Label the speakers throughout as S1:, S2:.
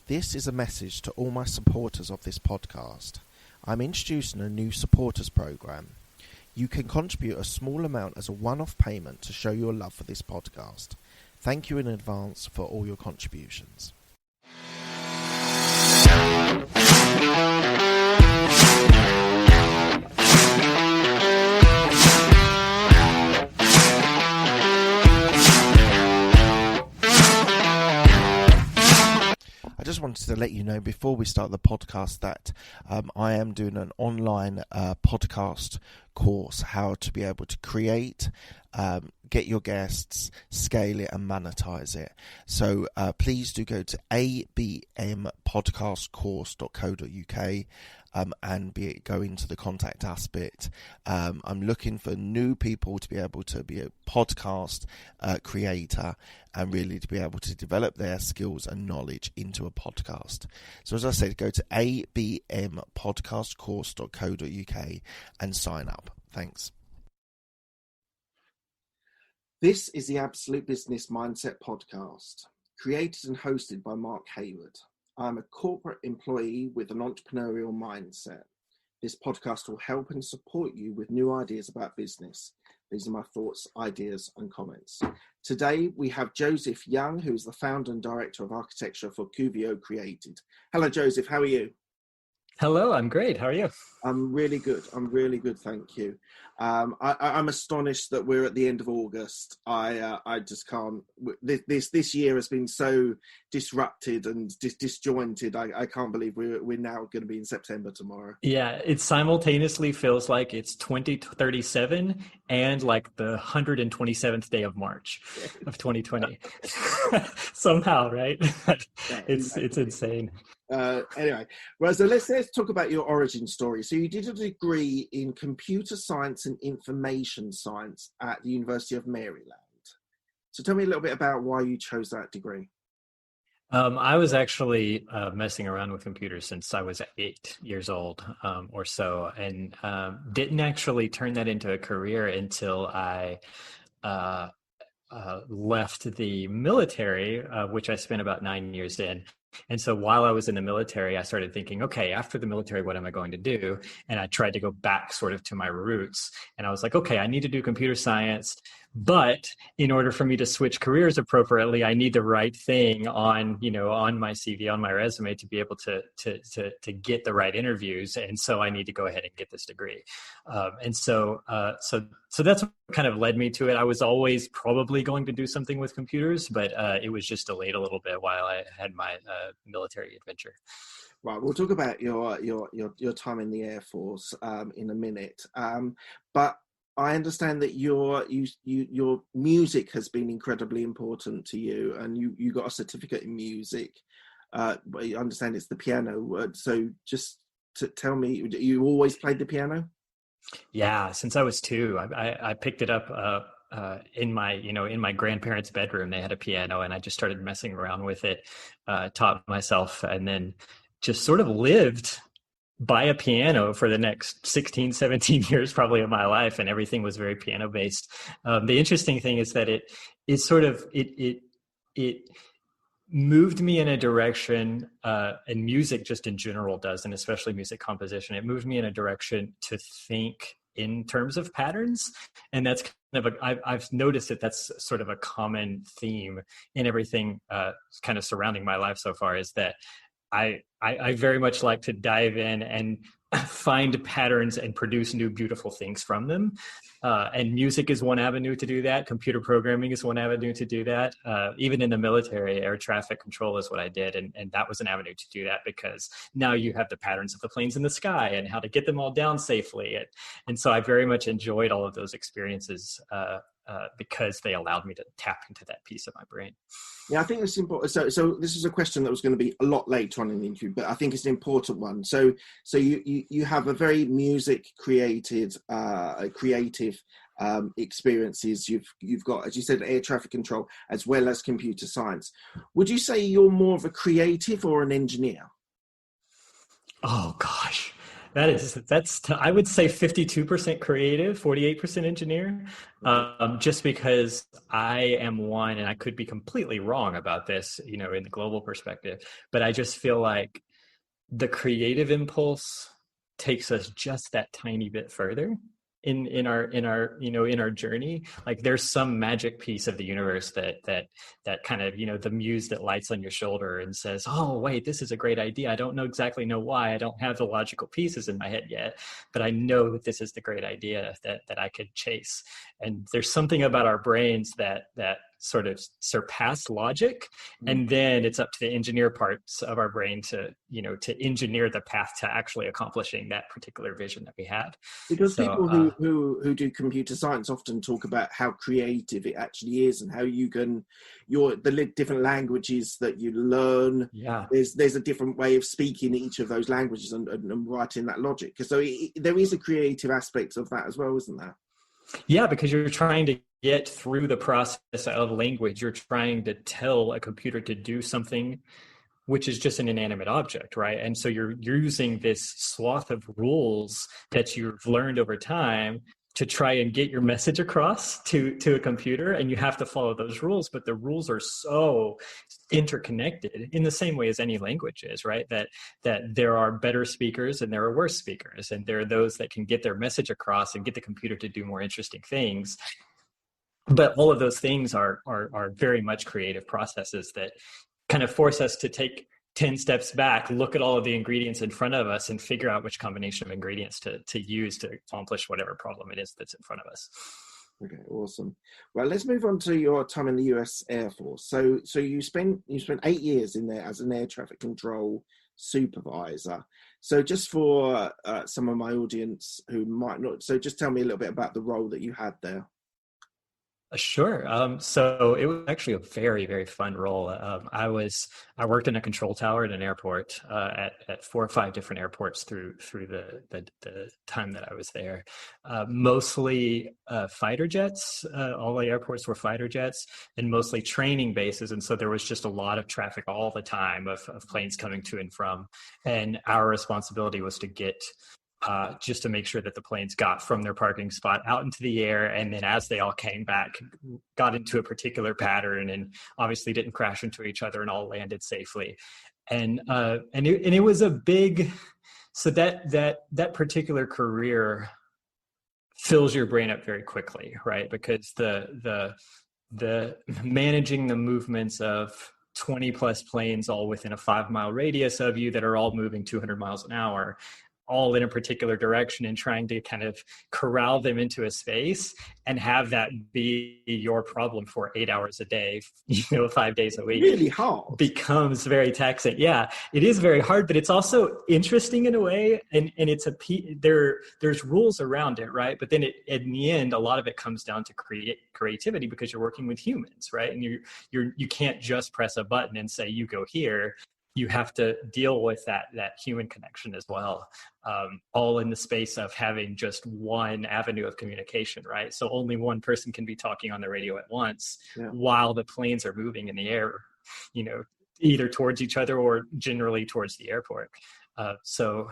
S1: This is a message to all my supporters of this podcast. I'm introducing a new supporters program. You can contribute a small amount as a one-off payment to show your love for this podcast. Thank you in advance for all your contributions. I just wanted to let you know before we start the podcast that I am doing an online podcast course, how to be able to create, get your guests, scale it and monetize it. So please do go to abmpodcastcourse.co.uk and go into the contact us bit. I'm looking for new people to be able to be a podcast creator and really to be able to develop their skills and knowledge into a podcast. So as I said, go to abmpodcastcourse.co.uk and sign up. Thanks. This is the Absolute Business Mindset podcast, created and hosted by Mark Hayward. I'm a corporate employee with an entrepreneurial mindset. This podcast will help and support you with new ideas about business. These are my thoughts, ideas, and comments. Today, we have Joseph Young, who is the founder and director of architecture for Kuvio Creative. Hello, Joseph. How are you?
S2: Hello, I'm great. How are you?
S1: I'm really good. Thank you. I'm astonished that we're at the end of August. I just can't. This year has been so disrupted and disjointed. I can't believe we're now going to be in September tomorrow.
S2: Yeah, it simultaneously feels like it's 2037 and like the 127th day of March of 2020. Somehow, right? It's insane.
S1: Anyway, well, so let's talk about your origin story. So you did a degree in computer science and information science at the University of Maryland. So tell me a little bit about why you chose that degree.
S2: I was actually messing around with computers since I was 8 years old or so, and didn't actually turn that into a career until I left the military, which I spent about 9 years in. And so while I was in the military, I started thinking, okay, after the military, what am I going to do? And I tried to go back sort of to my roots. And I was like, okay, I need to do computer science. But in order for me to switch careers appropriately, I need the right thing on my CV, on my resume to be able to get the right interviews. And so I need to go ahead and get this degree. So that's what kind of led me to it. I was always probably going to do something with computers, but it was just delayed a little bit while I had my military adventure.
S1: Right, we'll talk about your time in the Air Force in a minute. But I understand that your music has been incredibly important to you, and you got a certificate in music. But I understand it's the piano. So just to tell me, you always played the piano?
S2: Yeah, since I was 2, I picked it up in my grandparents' bedroom. They had a piano, and I just started messing around with it, taught myself, and then just sort of lived by a piano for the next 16, 17 years probably of my life, and everything was very piano based. The interesting thing is that it moved me in a direction, and music just in general does, and especially music composition, it moved me in a direction to think in terms of patterns. And that's kind of I've noticed that that's sort of a common theme in everything kind of surrounding my life so far, is that I very much like to dive in and find patterns and produce new beautiful things from them. And music is one avenue to do that. Computer programming is one avenue to do that. Even in the military, air traffic control is what I did. And that was an avenue to do that, because now you have the patterns of the planes in the sky and how to get them all down safely. And so I very much enjoyed all of those experiences because they allowed me to tap into that piece of my brain.
S1: Yeah, I think it's important. So this is a question that was going to be a lot later on in the interview, but I think it's an important one. So you have a very music creative experiences. You've got, as you said, air traffic control as well as computer science. Would you say you're more of a creative or an engineer?
S2: Oh gosh, I would say 52% creative, 48% engineer.
S1: Okay.
S2: Just because I am one, and I could be completely wrong about this, you know, in the global perspective, but I just feel like the creative impulse takes us just that tiny bit further in our you know in our journey. Like there's some magic piece of the universe that kind of, you know, the muse that lights on your shoulder and says, oh wait, this is a great idea. I don't know why, I don't have the logical pieces in my head yet, but I know that this is the great idea that I could chase. And there's something about our brains that sort of surpass logic, and then it's up to the engineer parts of our brain to, you know, to engineer the path to actually accomplishing that particular vision that we have.
S1: Because
S2: So
S1: people who do computer science often talk about how creative it actually is, and how you can different languages that you learn.
S2: yeah.
S1: There's a different way of speaking each of those languages and writing that logic. So there is a creative aspect of that as well, isn't there?
S2: Yeah, because you're trying to get through the process of language. You're trying to tell a computer to do something which is just an inanimate object, right? And so you're using this swath of rules that you've learned over time to try and get your message across to a computer, and you have to follow those rules. But the rules are so interconnected in the same way as any language is, right? That there are better speakers and there are worse speakers, and there are those that can get their message across and get the computer to do more interesting things. But all of those things are very much creative processes that kind of force us to take 10 steps back, look at all of the ingredients in front of us, and figure out which combination of ingredients to use to accomplish whatever problem it is that's in front of us.
S1: Okay, awesome. Well, let's move on to your time in the US Air Force. So you spent 8 years in there as an air traffic control supervisor. So just for some of my audience who might not, so just tell me a little bit about the role that you had there.
S2: Sure. So it was actually a very, very fun role. I worked in a control tower at an airport at 4 or 5 different airports through the time that I was there. Mostly fighter jets. All the airports were fighter jets, and mostly training bases. And so there was just a lot of traffic all the time of planes coming to and from. And our responsibility was to get just to make sure that the planes got from their parking spot out into the air, and then as they all came back, got into a particular pattern, and obviously didn't crash into each other, and all landed safely. And it was a big, so that particular career fills your brain up very quickly, right? Because the managing the movements of 20 plus planes all within a 5-mile radius of you that are all moving 200 miles an hour, all in a particular direction, and trying to kind of corral them into a space and have that be your problem for 8 hours a day, 5 days a week.
S1: Really hard.
S2: Becomes very taxing. Yeah, it is very hard, but it's also interesting in a way. And it's there's rules around it, right? But then in the end, a lot of it comes down to creativity, because you're working with humans, right? And you can't just press a button and say, you go here. You have to deal with that human connection as well, all in the space of having just one avenue of communication, right? So only one person can be talking on the radio at once, while the planes are moving in the air, either towards each other or generally towards the airport. So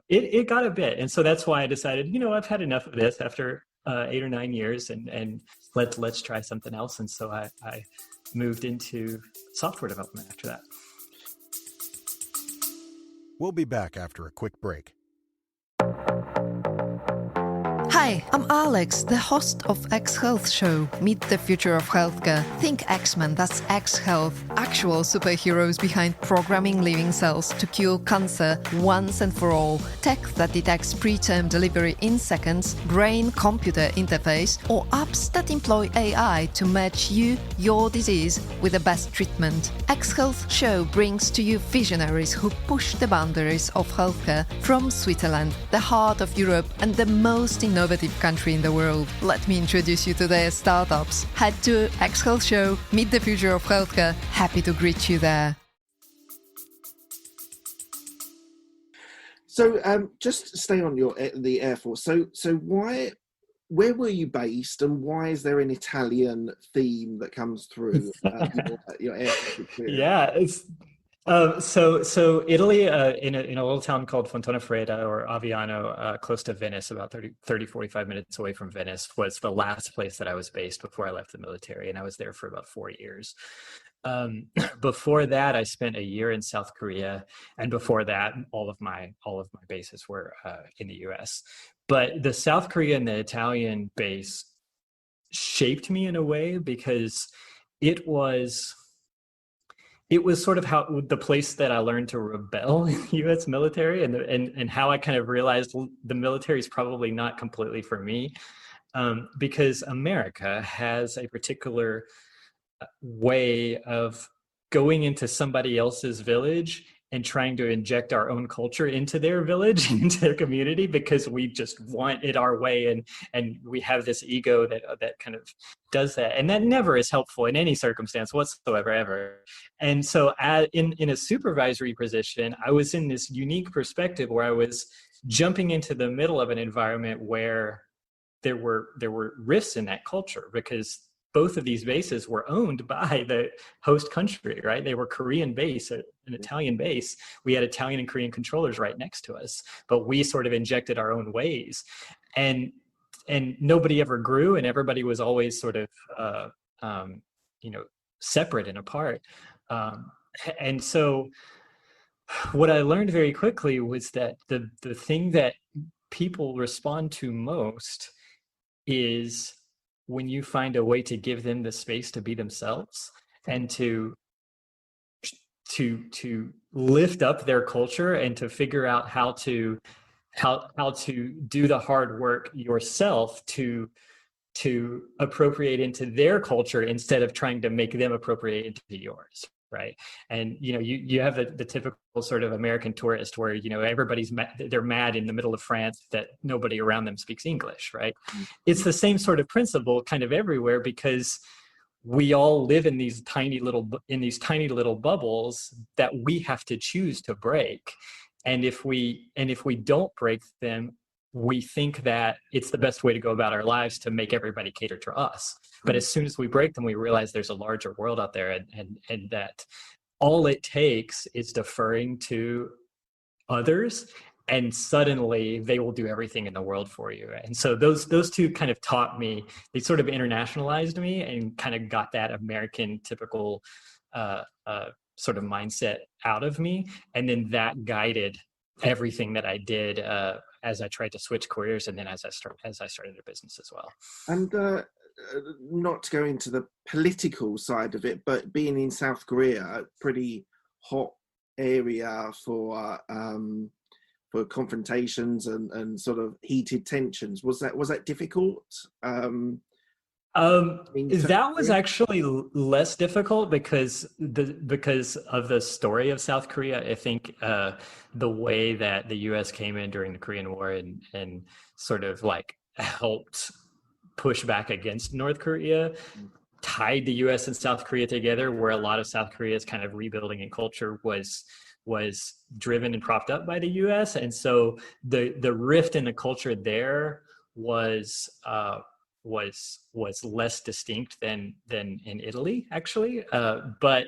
S2: it got a bit. And so that's why I decided, I've had enough of this after 8 or 9 years, and let's try something else. And so I moved into software development after that.
S3: We'll be back after a quick break.
S4: Hi, I'm Alex, the host of X Health Show. Meet the future of healthcare. Think X-Men, that's X Health. Actual superheroes behind programming living cells to cure cancer once and for all. Tech that detects preterm delivery in seconds, brain-computer interface, or apps that employ AI to match you, your disease, with the best treatment. X Health Show brings to you visionaries who push the boundaries of healthcare from Switzerland, the heart of Europe and the most innovative country in the world. Let me introduce you to their startups. Head to X Health Show, meet the future of healthcare. Happy to greet you there.
S1: So just stay on the Air Force. So where were you based, and why is there an Italian theme that comes through your Air Force experience?
S2: Yeah, So Italy, in a little town called Fontana Freda or Aviano, close to Venice, about 45 minutes away from Venice, was the last place that I was based before I left the military. And I was there for about 4 years. Before that, I spent a year in South Korea. And before that, all of my bases were in the US. But the South Korea and the Italian base shaped me in a way because it was sort of how the place that I learned to rebel in the U.S. military, and how I kind of realized the military is probably not completely for me, because America has a particular way of going into somebody else's village and trying to inject our own culture into their village, into their community, because we just want it our way, and we have this ego that kind of does that, and that never is helpful in any circumstance whatsoever, ever. And so, in a supervisory position, I was in this unique perspective where I was jumping into the middle of an environment where there were rifts in that culture, because both of these bases were owned by the host country, right? They were Korean base, an Italian base. We had Italian and Korean controllers right next to us, but we sort of injected our own ways, and nobody ever grew, and everybody was always sort of, separate and apart. And so what I learned very quickly was that the thing that people respond to most is when you find a way to give them the space to be themselves, and to lift up their culture, and to figure out how to do the hard work yourself to appropriate into their culture instead of trying to make them appropriate into yours, right? And you have the typical sort of American tourist where everybody's they're mad in the middle of France that nobody around them speaks English, right? It's the same sort of principle kind of everywhere, because we all live in these tiny little bubbles that we have to choose to break. And if we don't break them, we think that it's the best way to go about our lives to make everybody cater to us. But as soon as we break them, we realize there's a larger world out there, and that all it takes is deferring to others, and suddenly they will do everything in the world for you. And so those two kind of taught me, they sort of internationalized me and kind of got that American typical sort of mindset out of me. And then that guided everything that I did as I tried to switch careers, and then as I started a business as well.
S1: And not to go into the political side of it, but being in South Korea, a pretty hot area for confrontations and sort of heated tensions. Was that difficult?
S2: That was actually less difficult because of the story of South Korea. I think the way that the U.S. came in during the Korean War and sort of like helped push back against North Korea tied the U.S. and South Korea together, where a lot of South Korea's kind of rebuilding and culture was driven and propped up by the U.S. And so the rift in the culture there was less distinct than in Italy, actually. But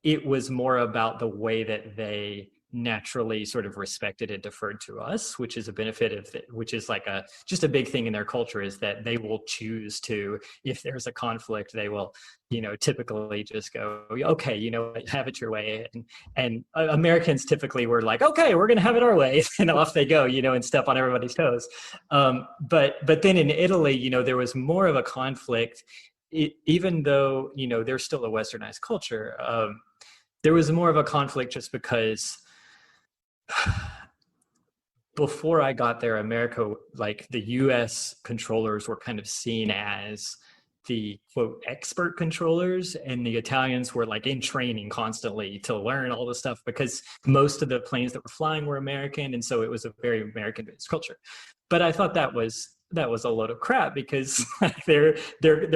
S2: it was more about the way that they naturally sort of respected and deferred to us, which is a benefit of it, which is like just a big thing in their culture, is that they will choose to, if there's a conflict, they will, typically just go, okay, have it your way. And Americans typically were like, okay, we're going to have it our way. And off they go, and step on everybody's toes. But then in Italy, there was more of a conflict, even though, they're still a westernized culture. There was more of a conflict just because before I got there, America, like the U.S. controllers were kind of seen as the quote expert controllers, and the Italians were like in training constantly to learn all this stuff, because most of the planes that were flying were American, and so it was a very American-based culture. But I thought that was a load of crap, because there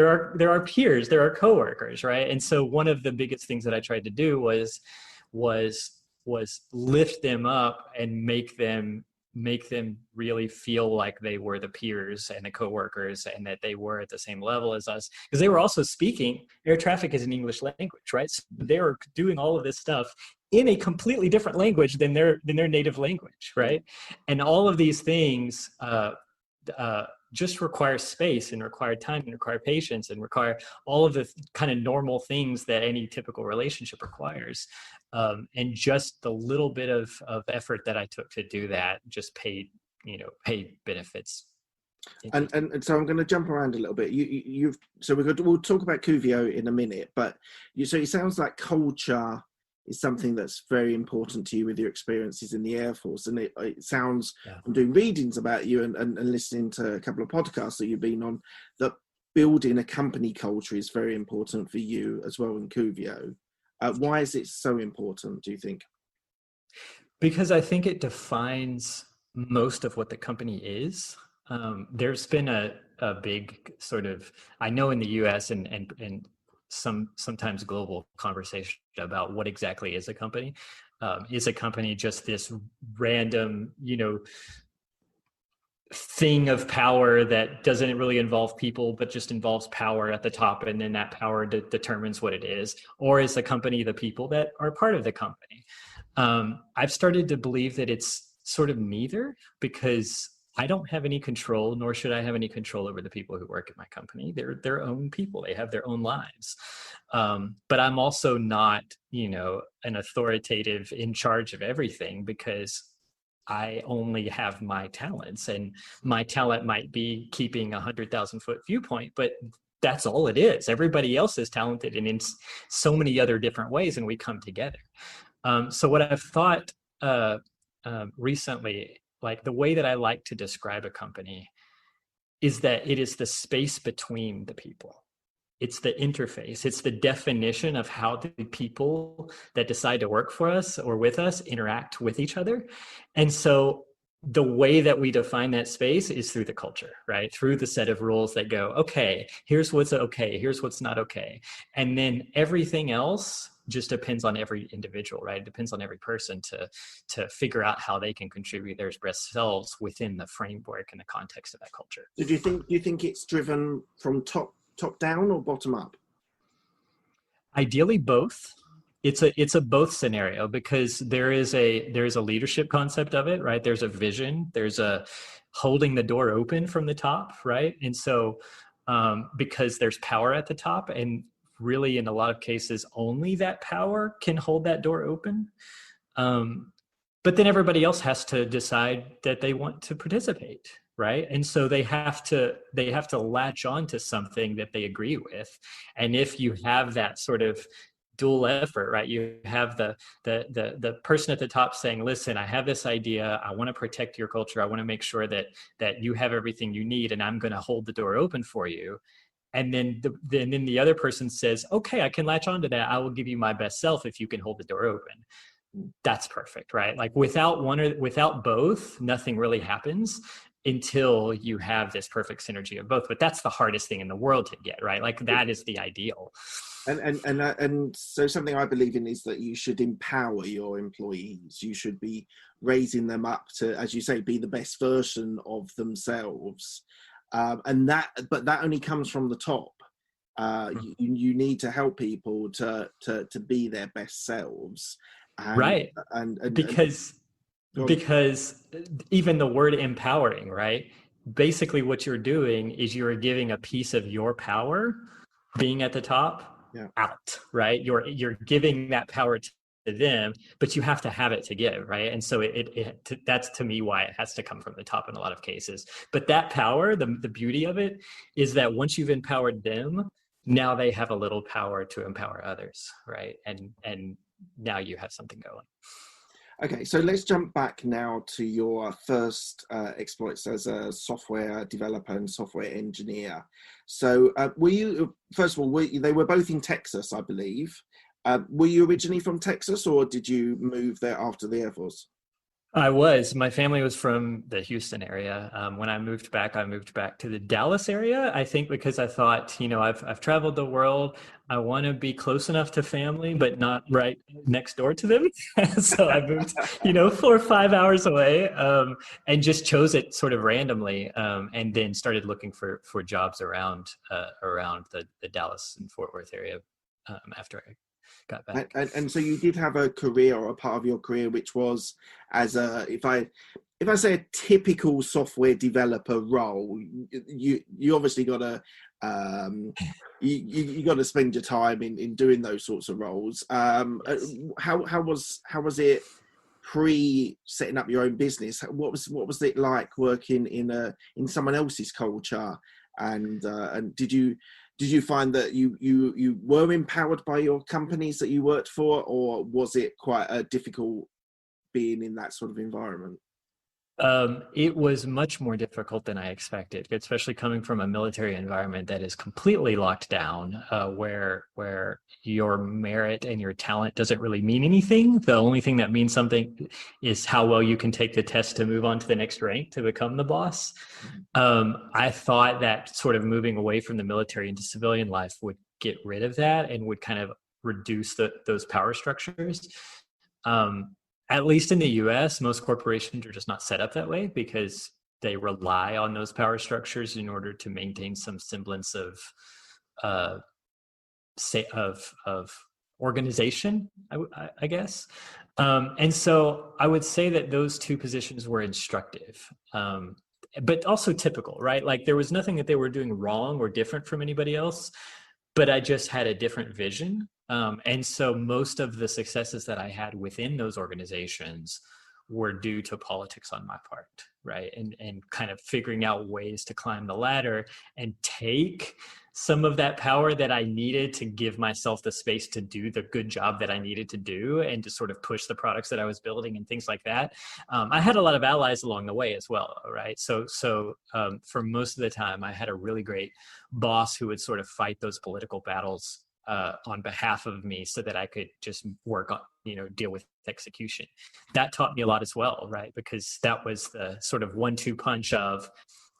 S2: are peers, there are coworkers, right? And so one of the biggest things that I tried to do was lift them up and make them make them really feel like they were the peers and the coworkers and that they were at the same level as us, because they were also speaking air traffic is an English language, right? So they were doing all of this stuff in a completely different language than their native language, right? And all of these things just require space and require time and require patience and require all of the kind of normal things that any typical relationship requires. And just the little bit of effort that I took to do that just paid benefits.
S1: And so I'm going to jump around a little bit. We'll talk about Kuvio in a minute, but so it sounds like culture is something that's very important to you with your experiences in the Air Force. And it sounds, I'm doing readings about you and listening to a couple of podcasts that you've been on, that building a company culture is very important for you as well in Kuvio. Why is it so important, do you think?
S2: Because I think it defines most of what the company is. There's been a big sort of, I know in the US and sometimes global conversation about what exactly is a company. Is a company just this random, thing of power that doesn't really involve people, but just involves power at the top, and then that power determines what it is? Or is the company the people that are part of the company? I've started to believe that it's sort of neither, because I don't have any control, nor should I have any control over the people who work at my company. They're their own people. They have their own lives. But I'm also not, an authoritative in charge of everything, because I only have my talents, and my talent might be keeping 100,000-foot viewpoint, but that's all it is. Everybody else is talented and in so many other different ways, and we come together. So what I've thought recently, like the way that I like to describe a company, is that it is the space between the people. It's the interface. It's the definition of how the people that decide to work for us or with us interact with each other. And so the way that we define that space is through the culture, right? Through the set of rules that go, okay, here's what's okay, here's what's not okay. And then everything else just depends on every individual, right? It depends on every person to figure out how they can contribute their best selves within the framework and the context of that culture.
S1: So do you think it's driven from top down or bottom up?
S2: Ideally both. It's a both scenario, because there's a leadership concept of it, right? There's a vision, there's a holding the door open from the top, right? And so because there's power at the top, and really in a lot of cases only that power can hold that door open, but then everybody else has to decide that they want to participate, right? And so they have to latch on to something that they agree with. And if you have that sort of dual effort, right, you have the person at the top saying, listen, I have this idea, I want to protect your culture, I want to make sure that you have everything you need, and I'm going to hold the door open for you. And then the other person says, okay, I can latch onto that, I will give you my best self if you can hold the door open. That's perfect, right? Like without both, nothing really happens until you have this perfect synergy of both. But that's the hardest thing in the world to get, right? Like that is the ideal.
S1: And so something I believe in is that you should empower your employees. You should be raising them up to, as you say, be the best version of themselves. But that only comes from the top. You need to help people to be their best selves.
S2: Right. Because even the word empowering, right? Basically what you're doing is you're giving a piece of your power, being at the top, out, right? You're giving that power to them, but you have to have it to give, right? And so that's to me why it has to come from the top in a lot of cases. But that power, the beauty of it is that once you've empowered them, now they have a little power to empower others, right? And now you have something going.
S1: Okay, so let's jump back now to your first exploits as a software developer and software engineer. So were you, first of all, they were both in Texas, I believe. Were you originally from Texas, or did you move there after the Air Force?
S2: My family was from the Houston area. When I moved back to the Dallas area, I think because I thought, I've traveled the world. I want to be close enough to family, but not right next door to them. So I moved, 4 or 5 hours away, and just chose it sort of randomly, and then started looking for jobs around the Dallas and Fort Worth area after I got back.
S1: And so you did have a career, or a part of your career, which was as a, if I say a typical software developer role, you obviously got to you got to spend your time in doing those sorts of roles.
S2: Yes.
S1: How was it pre setting up your own business? What was it like working in someone else's culture? And did you find that you were empowered by your companies that you worked for, or was it quite difficult being in that sort of environment?
S2: It was much more difficult than I expected, especially coming from a military environment that is completely locked down, where your merit and your talent doesn't really mean anything. The only thing that means something is how well you can take the test to move on to the next rank to become the boss. I thought that sort of moving away from the military into civilian life would get rid of that and would kind of reduce those power structures. At least in the US, most corporations are just not set up that way because they rely on those power structures in order to maintain some semblance of organization, I guess. And so I would say that those two positions were instructive, but also typical, right? Like there was nothing that they were doing wrong or different from anybody else, but I just had a different vision. And so most of the successes that I had within those organizations were due to politics on my part, right? And kind of figuring out ways to climb the ladder and take some of that power that I needed to give myself the space to do the good job that I needed to do and to sort of push the products that I was building and things like that. I had a lot of allies along the way as well, right? So for most of the time, I had a really great boss who would sort of fight those political battles on behalf of me so that I could just work on, deal with execution. That taught me a lot as well, right? Because that was the sort of 1-2 punch of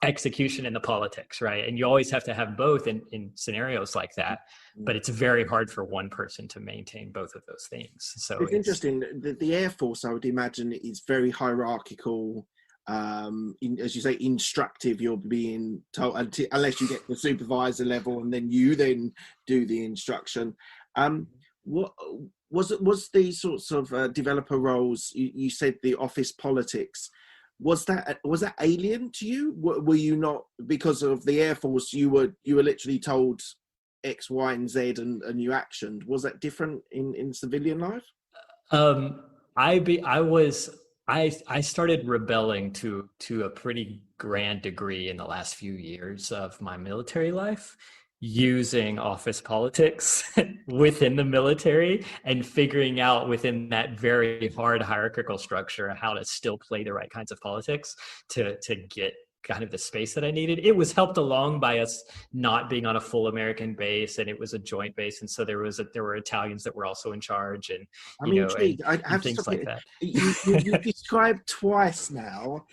S2: execution and the politics, right? And you always have to have both in scenarios like that, but it's very hard for one person to maintain both of those things. So
S1: it's interesting. The Air Force, I would imagine, is very hierarchical. As you say, instructive. You're being told unless you get the supervisor level, and then you then do the instruction. What was the sorts of developer roles you said, the office politics? Was that alien to you? Were you not, because of the Air Force, you were literally told X, Y, and Z, and you actioned? Was that different in civilian life?
S2: I started rebelling to a pretty grand degree in the last few years of my military life, using office politics within the military and figuring out within that very hard hierarchical structure how to still play the right kinds of politics to get kind of the space that I needed. It was helped along by us not being on a full American base, and it was a joint base, and so there were Italians that were also in charge, and
S1: I'm intrigued. I have
S2: things like that.
S1: You described twice now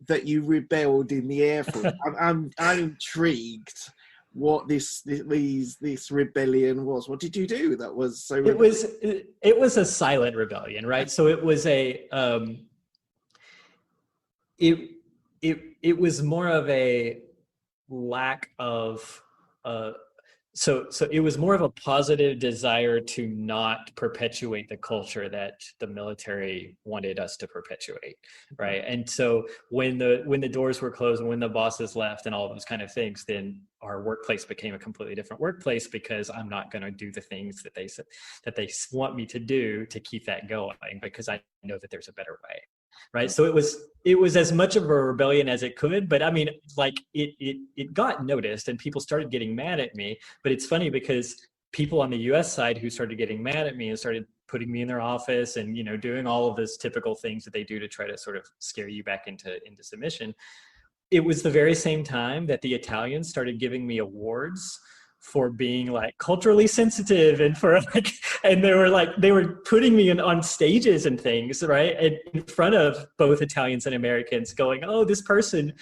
S1: that you rebelled in the Air Force. I'm intrigued what this rebellion was. What did you do that was so rebellious?
S2: It was a silent rebellion, right? So it was it was more of a lack of so it was more of a positive desire to not perpetuate the culture that the military wanted us to perpetuate, right? And so when the doors were closed and when the bosses left and all those kind of things, then our workplace became a completely different workplace, because I'm not going to do the things that they want me to do to keep that going, because I know that there's a better way. Right. So it was as much of a rebellion as it could, but I mean, like it got noticed and people started getting mad at me. But it's funny because people on the US side who started getting mad at me and started putting me in their office and, doing all of those typical things that they do to try to sort of scare you back into submission. It was the very same time that the Italians started giving me awards for being like culturally sensitive and for like, and they were putting me on stages and things, right? And in front of both Italians and Americans going, oh, this person,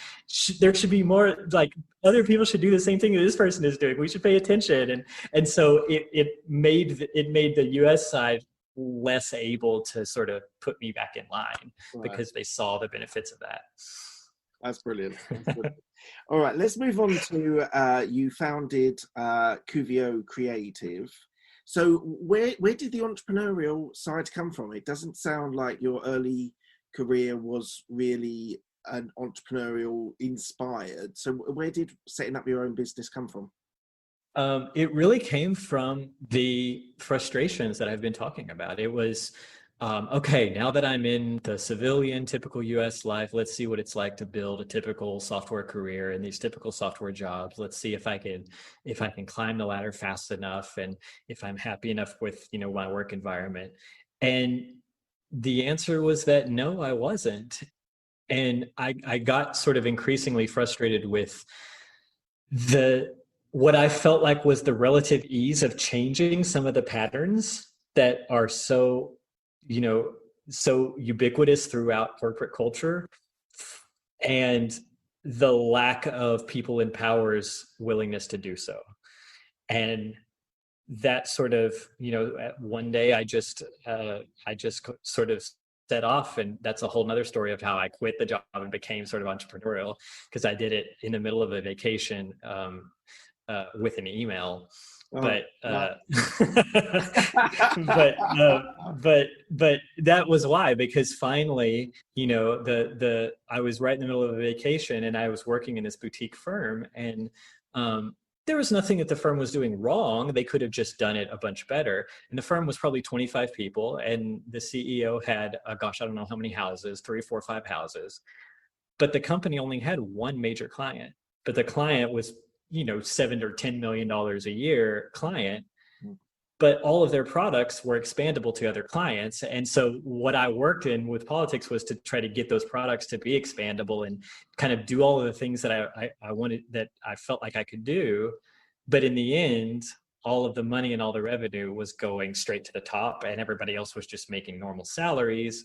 S2: there should be more, like other people should do the same thing that this person is doing. We should pay attention. And so it made the US side less able to sort of put me back in line, because they saw the benefits of that.
S1: That's brilliant. All right, let's move on to you founded Kuvio Creative. So where did the entrepreneurial side come from? It doesn't sound like your early career was really an entrepreneurial inspired. So where did setting up your own business come from?
S2: It really came from the frustrations that I've been talking about. It was, okay, now that I'm in the civilian, typical US life, let's see what it's like to build a typical software career in these typical software jobs. Let's see if I can climb the ladder fast enough, and if I'm happy enough with, my work environment. And the answer was that no, I wasn't. And I got sort of increasingly frustrated with what I felt like was the relative ease of changing some of the patterns that are so ubiquitous throughout corporate culture, and the lack of people in power's willingness to do so. And that sort of, one day I just sort of set off, and that's a whole nother story of how I quit the job and became sort of entrepreneurial, because I did it in the middle of a vacation with an email. But that was why, because finally, I was right in the middle of a vacation, and I was working in this boutique firm, and there was nothing that the firm was doing wrong. They could have just done it a bunch better. And the firm was probably 25 people, and the CEO had, I don't know how many houses, 3, 4, 5 houses. But the company only had one major client. But the client was, $7 or $10 million a year client. But all of their products were expandable to other clients. And so what I worked in with politics was to try to get those products to be expandable and kind of do all of the things that I wanted, that I felt like I could do. But in the end, all of the money and all the revenue was going straight to the top, and everybody else was just making normal salaries.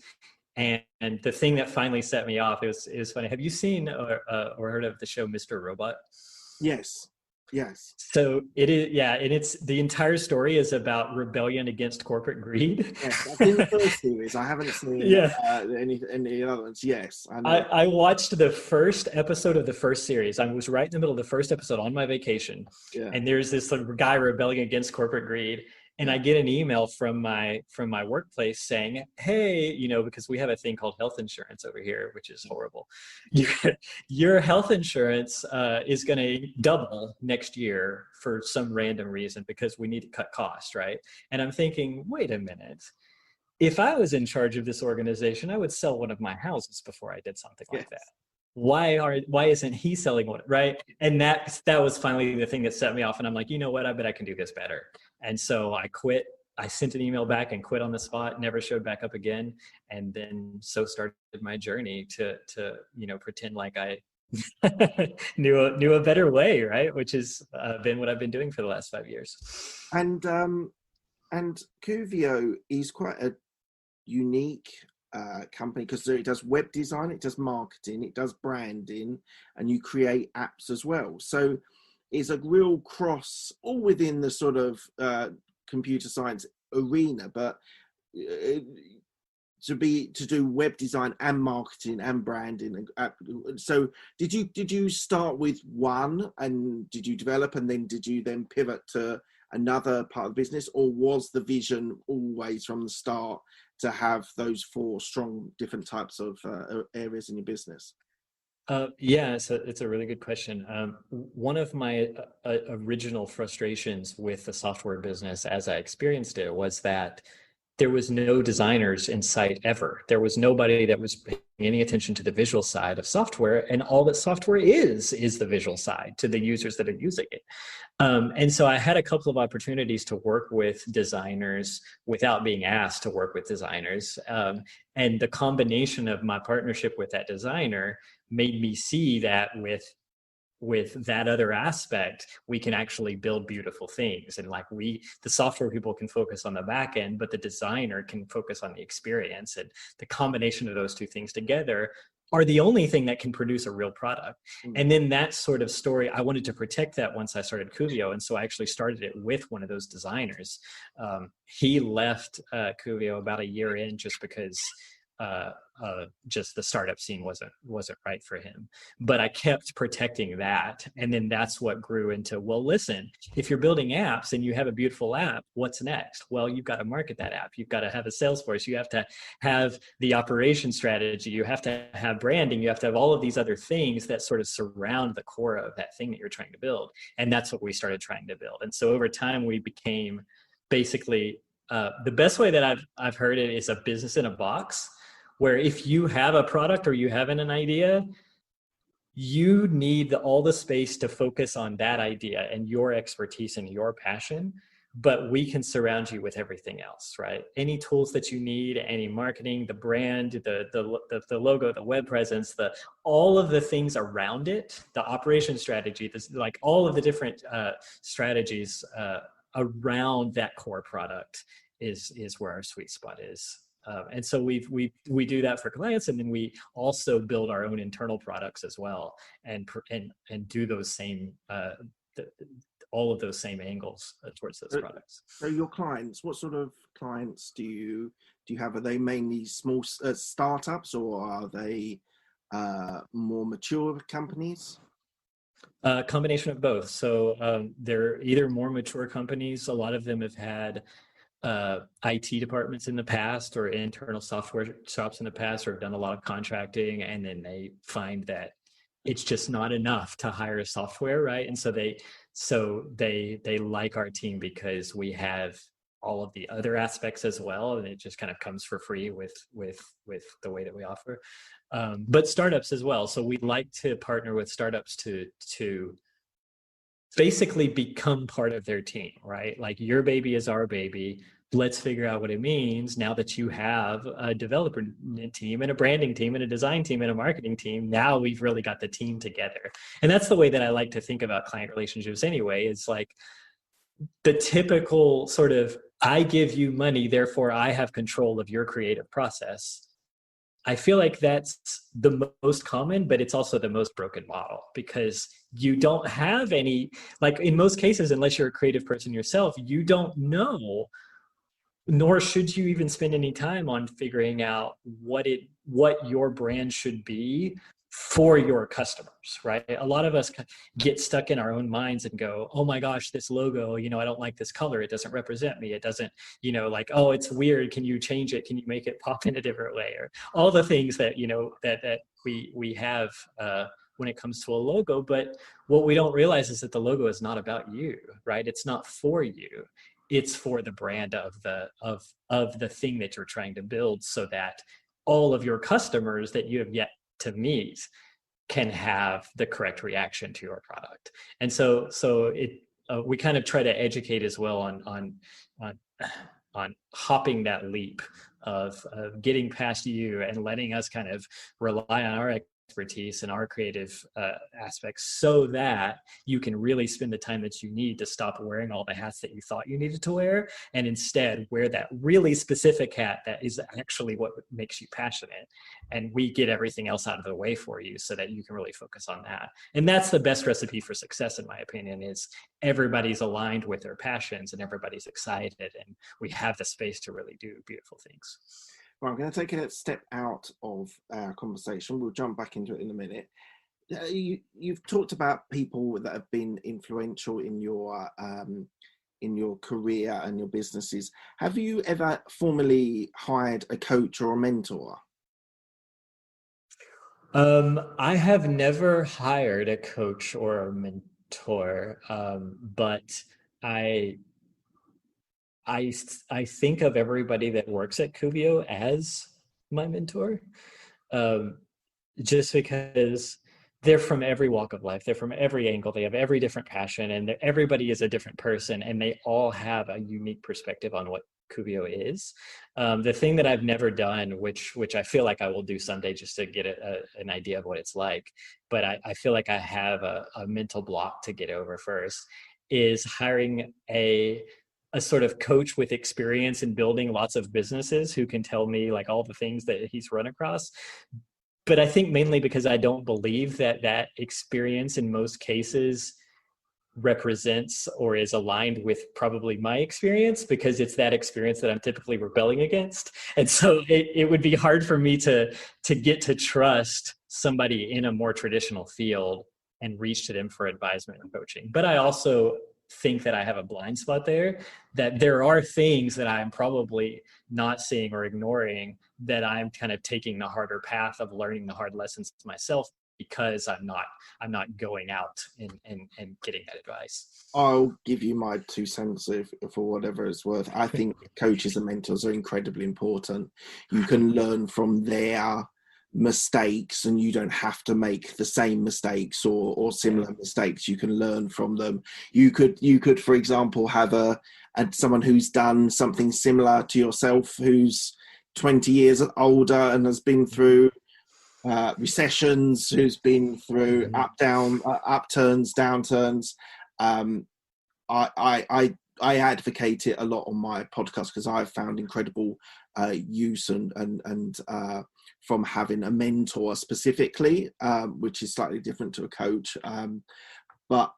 S2: And the thing that finally set me off, it was funny. Have you seen or heard of the show Mr. Robot?
S1: Yes.
S2: So it is, yeah, and it's, the entire story is about rebellion against corporate greed.
S1: Yes, I've seen the first series. I haven't seen any other ones. Yes, I know.
S2: I watched the first episode of the first series. I was right in the middle of the first episode on my vacation, and there's this guy rebelling against corporate greed. And I get an email from my workplace saying, hey, because we have a thing called health insurance over here, which is horrible. Your health insurance is going to double next year for some random reason, because we need to cut costs, right? And I'm thinking, wait a minute. If I was in charge of this organization, I would sell one of my houses before I did something like that. Why isn't he selling one, right? And that was finally the thing that set me off. And I'm like, you know what? I bet I can do this better. And so I quit. I sent an email back and quit on the spot, never showed back up again. And then so started my journey to pretend like I knew a better way, right? Which has been what I've been doing for the last 5 years.
S1: And Kuvio is quite a unique company, because it does web design, it does marketing, it does branding, and you create apps as well. So it's a real cross, all within the sort of computer science arena, but to do web design and marketing and branding. So did you start with one, and did you develop, and then did you then pivot to another part of the business, or was the vision always from the start to have those 4 strong different types of areas in your business?
S2: Yeah, so it's a really good question. One of my original frustrations with the software business as I experienced it was that there was no designers in sight ever. There was nobody that was paying any attention to the visual side of software, and all that software is the visual side to the users that are using it. And so I had a couple of opportunities to work with designers without being asked to work with designers. And the combination of my partnership with that designer made me see that with with that other aspect, we can actually build beautiful things. And like the software people can focus on the back end, but the designer can focus on the experience. And the combination of those two things together are the only thing that can produce a real product. And then that sort of story, I wanted to protect that once I started Kuvio. And so I actually started it with one of those designers. He left Kuvio about a year in just because just the startup scene wasn't right for him. But I kept protecting that. And then that's what grew into, well, listen, if you're building apps and you have a beautiful app, what's next? Well, you've got to market that app. You've got to have a sales force. You have to have the operation strategy. You have to have branding. You have to have all of these other things that sort of surround the core of that thing that you're trying to build. And that's what we started trying to build. And so over time, we became basically, the best way that I've heard it is a business in a box, where if you have a product or you have an idea, you need all the space to focus on that idea and your expertise and your passion, but we can surround you with everything else, right? Any tools that you need, any marketing, the brand, the logo, the web presence, all of the things around it, the operation strategy, like all of the different strategies around that core product is where our sweet spot is. And so we do that for clients, and then we also build our own internal products as well, and do those same all of those same angles towards those products.
S1: So your clients, what sort of clients do you have? Are they mainly small startups, or are they more mature companies?
S2: Combination of both. So they're either more mature companies. A lot of them have had IT departments in the past, or internal software shops in the past, or have done a lot of contracting, and then they find that it's just not enough to hire a software, right? And so they like our team because we have all of the other aspects as well, and it just kind of comes for free with the way that we offer. But startups as well. So we like to partner with startups to basically become part of their team, right? Like, your baby is our baby. Let's figure out what it means now that you have a developer team and a branding team and a design team and a marketing team. Now we've really got the team together. And that's the way that I like to think about client relationships anyway. It's like the typical sort of, I give you money, therefore I have control of your creative process. I feel like that's the most common, but it's also the most broken model, because you don't have any, like in most cases, unless you're a creative person yourself, you don't know, nor should you even spend any time on figuring out what your brand should be for your customers, right? A lot of us get stuck in our own minds and go, oh my gosh, this logo, I don't like this color. It doesn't represent me. It doesn't, like, oh, it's weird. Can you change it? Can you make it pop in a different way? Or all the things that, that we have when it comes to a logo. But what we don't realize is that the logo is not about you, right? It's not for you. It's for the brand of the thing that you're trying to build, so that all of your customers that you have yet to meet can have the correct reaction to your product. And so we kind of try to educate as well on hopping that leap of getting past you and letting us kind of rely on our expertise and our creative aspects, so that you can really spend the time that you need to stop wearing all the hats that you thought you needed to wear, and instead wear that really specific hat that is actually what makes you passionate. And we get everything else out of the way for you, so that you can really focus on that. And that's the best recipe for success, in my opinion, is everybody's aligned with their passions and everybody's excited, and we have the space to really do beautiful things.
S1: Well, I'm going to take a step out of our conversation. We'll jump back into it in a minute. You've talked about people that have been influential in your career and your businesses. Have you ever formally hired a coach or a mentor?
S2: I have never hired a coach or a mentor, but I think of everybody that works at Kuvio as my mentor, just because they're from every walk of life. They're from every angle. They have every different passion, and everybody is a different person, and they all have a unique perspective on what Kuvio is. The thing that I've never done, which I feel like I will do someday just to get an idea of what it's like, but I feel like I have a mental block to get over first, is hiring a sort of coach with experience in building lots of businesses who can tell me like all the things that he's run across. But I think mainly because I don't believe that experience in most cases represents or is aligned with probably my experience, because it's that experience that I'm typically rebelling against. And so it would be hard for me to get to trust somebody in a more traditional field and reach to them for advisement and coaching. But I also think that I have a blind spot there, that there are things that I'm probably not seeing or ignoring, that I'm kind of taking the harder path of learning the hard lessons myself, because I'm not going out and getting that advice.
S1: I'll give you my 2 cents for whatever it's worth. I think coaches and mentors are incredibly important. You can learn from their mistakes, and you don't have to make the same mistakes or similar mistakes. You can learn from them. You could, for example, have someone who's done something similar to yourself, who's 20 years older and has been through recessions, who's been through upturns, downturns. I advocate it a lot on my podcast because I've found incredible use and from having a mentor specifically, which is slightly different to a coach. But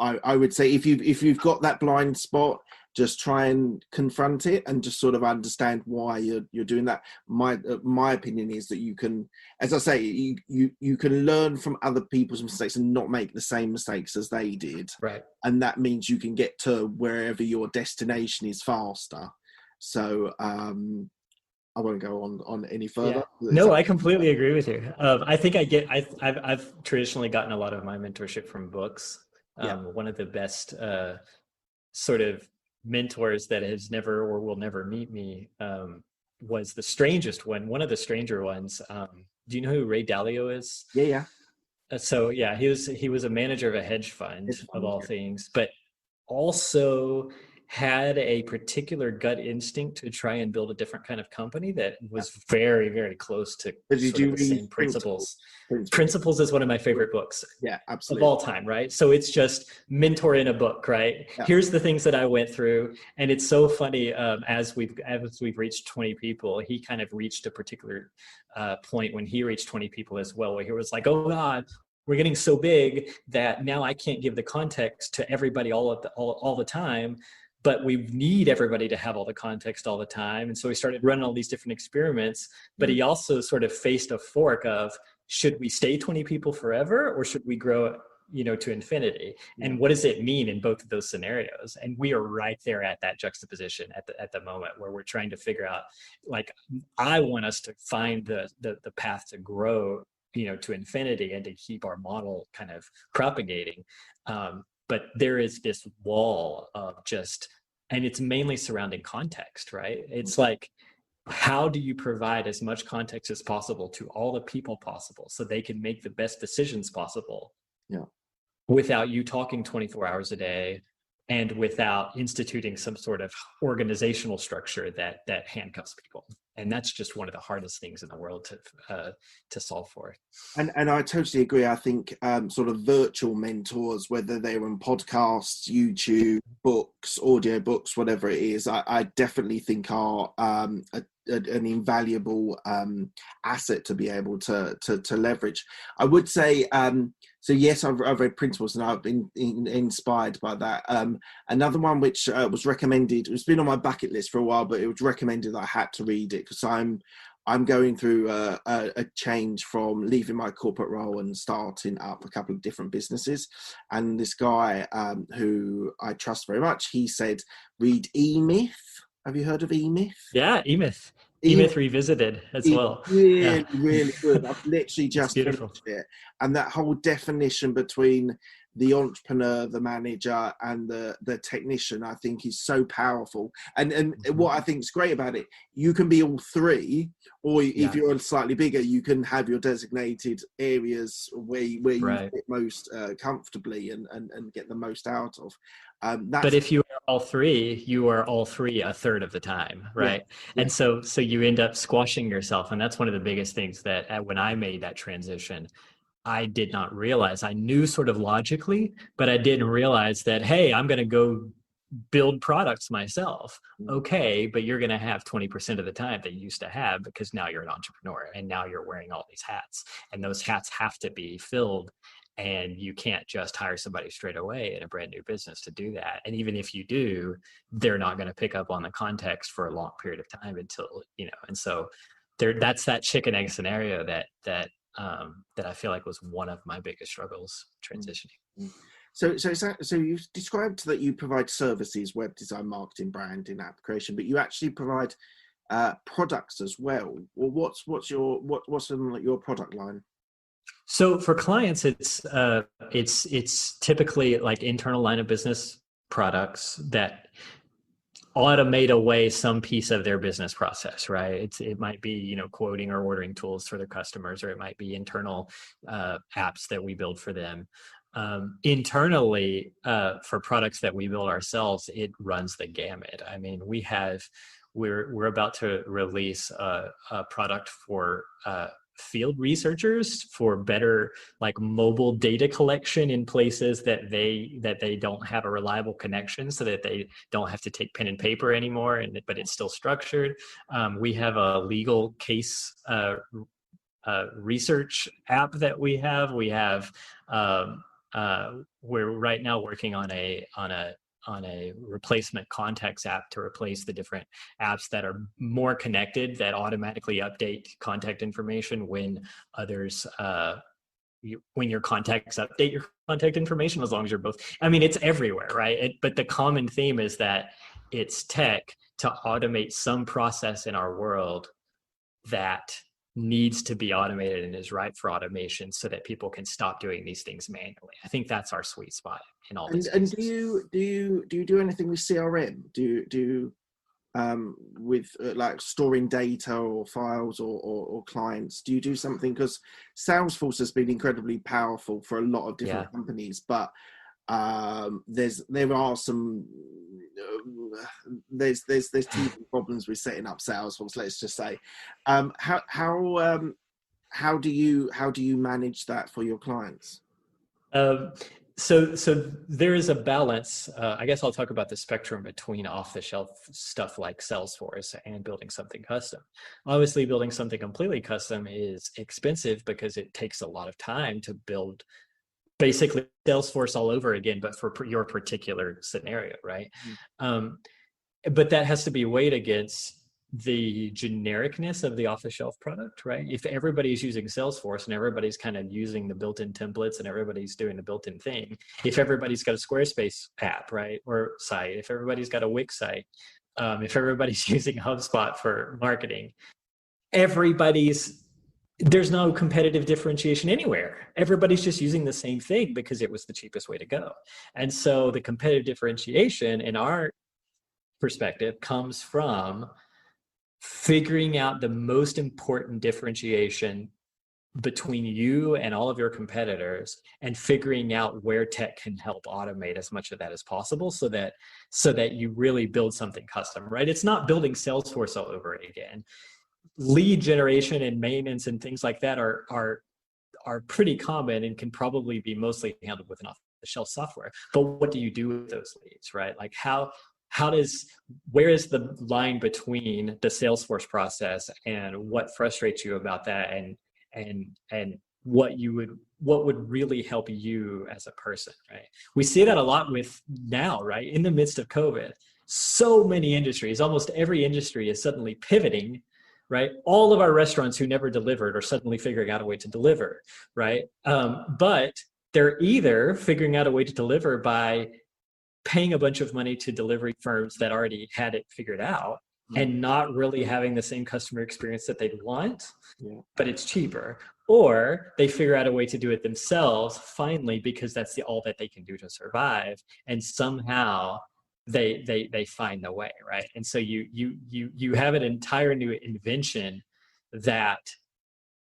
S1: I would say if you've got that blind spot, just try and confront it and just sort of understand why you're doing that. My opinion is that you can, as I say, you can learn from other people's mistakes and not make the same mistakes as they did.
S2: Right.
S1: And that means you can get to wherever your destination is faster. So I won't go on any further.
S2: Yeah. No, I completely agree with you. I think I've traditionally gotten a lot of my mentorship from books. One of the best sort of mentors that has never or will never meet me was the strangest one of the stranger ones. Do you know who Ray Dalio is?
S1: Yeah.
S2: So yeah, he was a manager of a hedge fund of all things, but also had a particular gut instinct to try and build a different kind of company that was very, very close to sort of the same principles. Principles is one of my favorite books of all time, right? So it's just mentor in a book, right? Yeah. Here's the things that I went through. And it's so funny, as we've reached 20 people, he kind of reached a particular point when he reached 20 people as well, where he was like, oh God, we're getting so big that now I can't give the context to everybody all the time. But we need everybody to have all the context all the time. And so he started running all these different experiments, but he also sort of faced a fork of, should we stay 20 people forever or should we grow, to infinity? And what does it mean in both of those scenarios? And we are right there at that juxtaposition at the moment where we're trying to figure out, like, I want us to find the path to grow, to infinity and to keep our model kind of propagating. But there is this wall of and it's mainly surrounding context, right? It's like, how do you provide as much context as possible to all the people possible so they can make the best decisions possible without you talking 24 hours a day and without instituting some sort of organizational structure that handcuffs people? And that's just one of the hardest things in the world to solve for.
S1: And I totally agree. I think sort of virtual mentors, whether they're on podcasts, YouTube, books, audio books, whatever it is, I definitely think are an invaluable asset to be able to leverage. I would say, so yes, I've read Principles and I've been inspired by that. Another one which was recommended, it's been on my bucket list for a while, but it was recommended that I had to read it because I'm going through a change from leaving my corporate role and starting up a couple of different businesses. And this guy who I trust very much, he said, read E-Myth. Have you heard of E-Myth?
S2: Yeah, E-Myth. E-Myth Revisited as well.
S1: Really, really good. I've literally just finished it. And that whole definition between the entrepreneur, the manager, and the technician, I think is so powerful. And what I think is great about it, you can be all three, or if you're slightly bigger, you can have your designated areas where you fit most comfortably and get the most out of.
S2: But if you are all three, you are all three a third of the time, right?
S1: Yeah.
S2: And so you end up squashing yourself. And that's one of the biggest things that when I made that transition, I did not realize. I knew sort of logically, but I didn't realize that, hey, I'm going to go build products myself. Okay, but you're going to have 20% of the time that you used to have, because now you're an entrepreneur and now you're wearing all these hats, and those hats have to be filled. And you can't just hire somebody straight away in a brand new business to do that. And even if you do, they're not going to pick up on the context for a long period of time until, and so that's that chicken egg scenario that I feel like was one of my biggest struggles transitioning.
S1: So you've described that you provide services, web design, marketing, branding, app creation, but you actually provide products as well. Well, what's your product line?
S2: So for clients, it's typically like internal line of business products that automate away some piece of their business process, right? It might be, quoting or ordering tools for their customers, or it might be internal apps that we build for them. Internally, for products that we build ourselves, it runs the gamut. I mean, we're about to release a product for field researchers for better like mobile data collection in places that they don't have a reliable connection, so that they don't have to take pen and paper anymore, but it's still structured. We have a legal case research app that we have. We're right now working on a replacement contacts app to replace the different apps that are more connected, that automatically update contact information when others, when your contacts update your contact information, as long as you're both, I mean, it's everywhere, right? But the common theme is that it's tech to automate some process in our world that needs to be automated and is ripe for automation, so that people can stop doing these things manually. I think that's our sweet spot in all this.
S1: And do you do anything with CRM? Do you with like storing data or files or clients? Do you do something? Because Salesforce has been incredibly powerful for a lot of different companies, but there's two problems with setting up Salesforce, let's just say. How do you manage that for your clients?
S2: So there is a balance. I guess I'll talk about the spectrum between off-the-shelf stuff like Salesforce and building something custom. Obviously, building something completely custom is expensive because it takes a lot of time to build basically Salesforce all over again, but for your particular scenario, right? But that has to be weighed against the genericness of the off-the-shelf product, right? If everybody's using Salesforce and everybody's kind of using the built-in templates and everybody's doing the built-in thing, if everybody's got a Squarespace app, right, or site, if everybody's got a Wix site, if everybody's using HubSpot for marketing, there's no competitive differentiation anywhere. Everybody's just using the same thing because it was the cheapest way to go. And so the competitive differentiation in our perspective comes from figuring out the most important differentiation between you and all of your competitors, and figuring out where tech can help automate as much of that as possible, so that you really build something custom, right? It's not building Salesforce all over again. Lead generation and maintenance and things like that are pretty common and can probably be mostly handled with an off-the-shelf software. But what do you do with those leads, right? Like where is the line between the Salesforce process and what frustrates you about that, and what would really help you as a person, right? We see that a lot with now, right? In the midst of COVID, so many industries, almost every industry is suddenly pivoting, right? All of our restaurants who never delivered are suddenly figuring out a way to deliver, right? But they're either figuring out a way to deliver by paying a bunch of money to delivery firms that already had it figured out, and not really having the same customer experience that they'd want, but it's cheaper. Or they figure out a way to do it themselves, finally, because that's all that they can do to survive. And somehow they find the way, right? And so you have an entire new invention that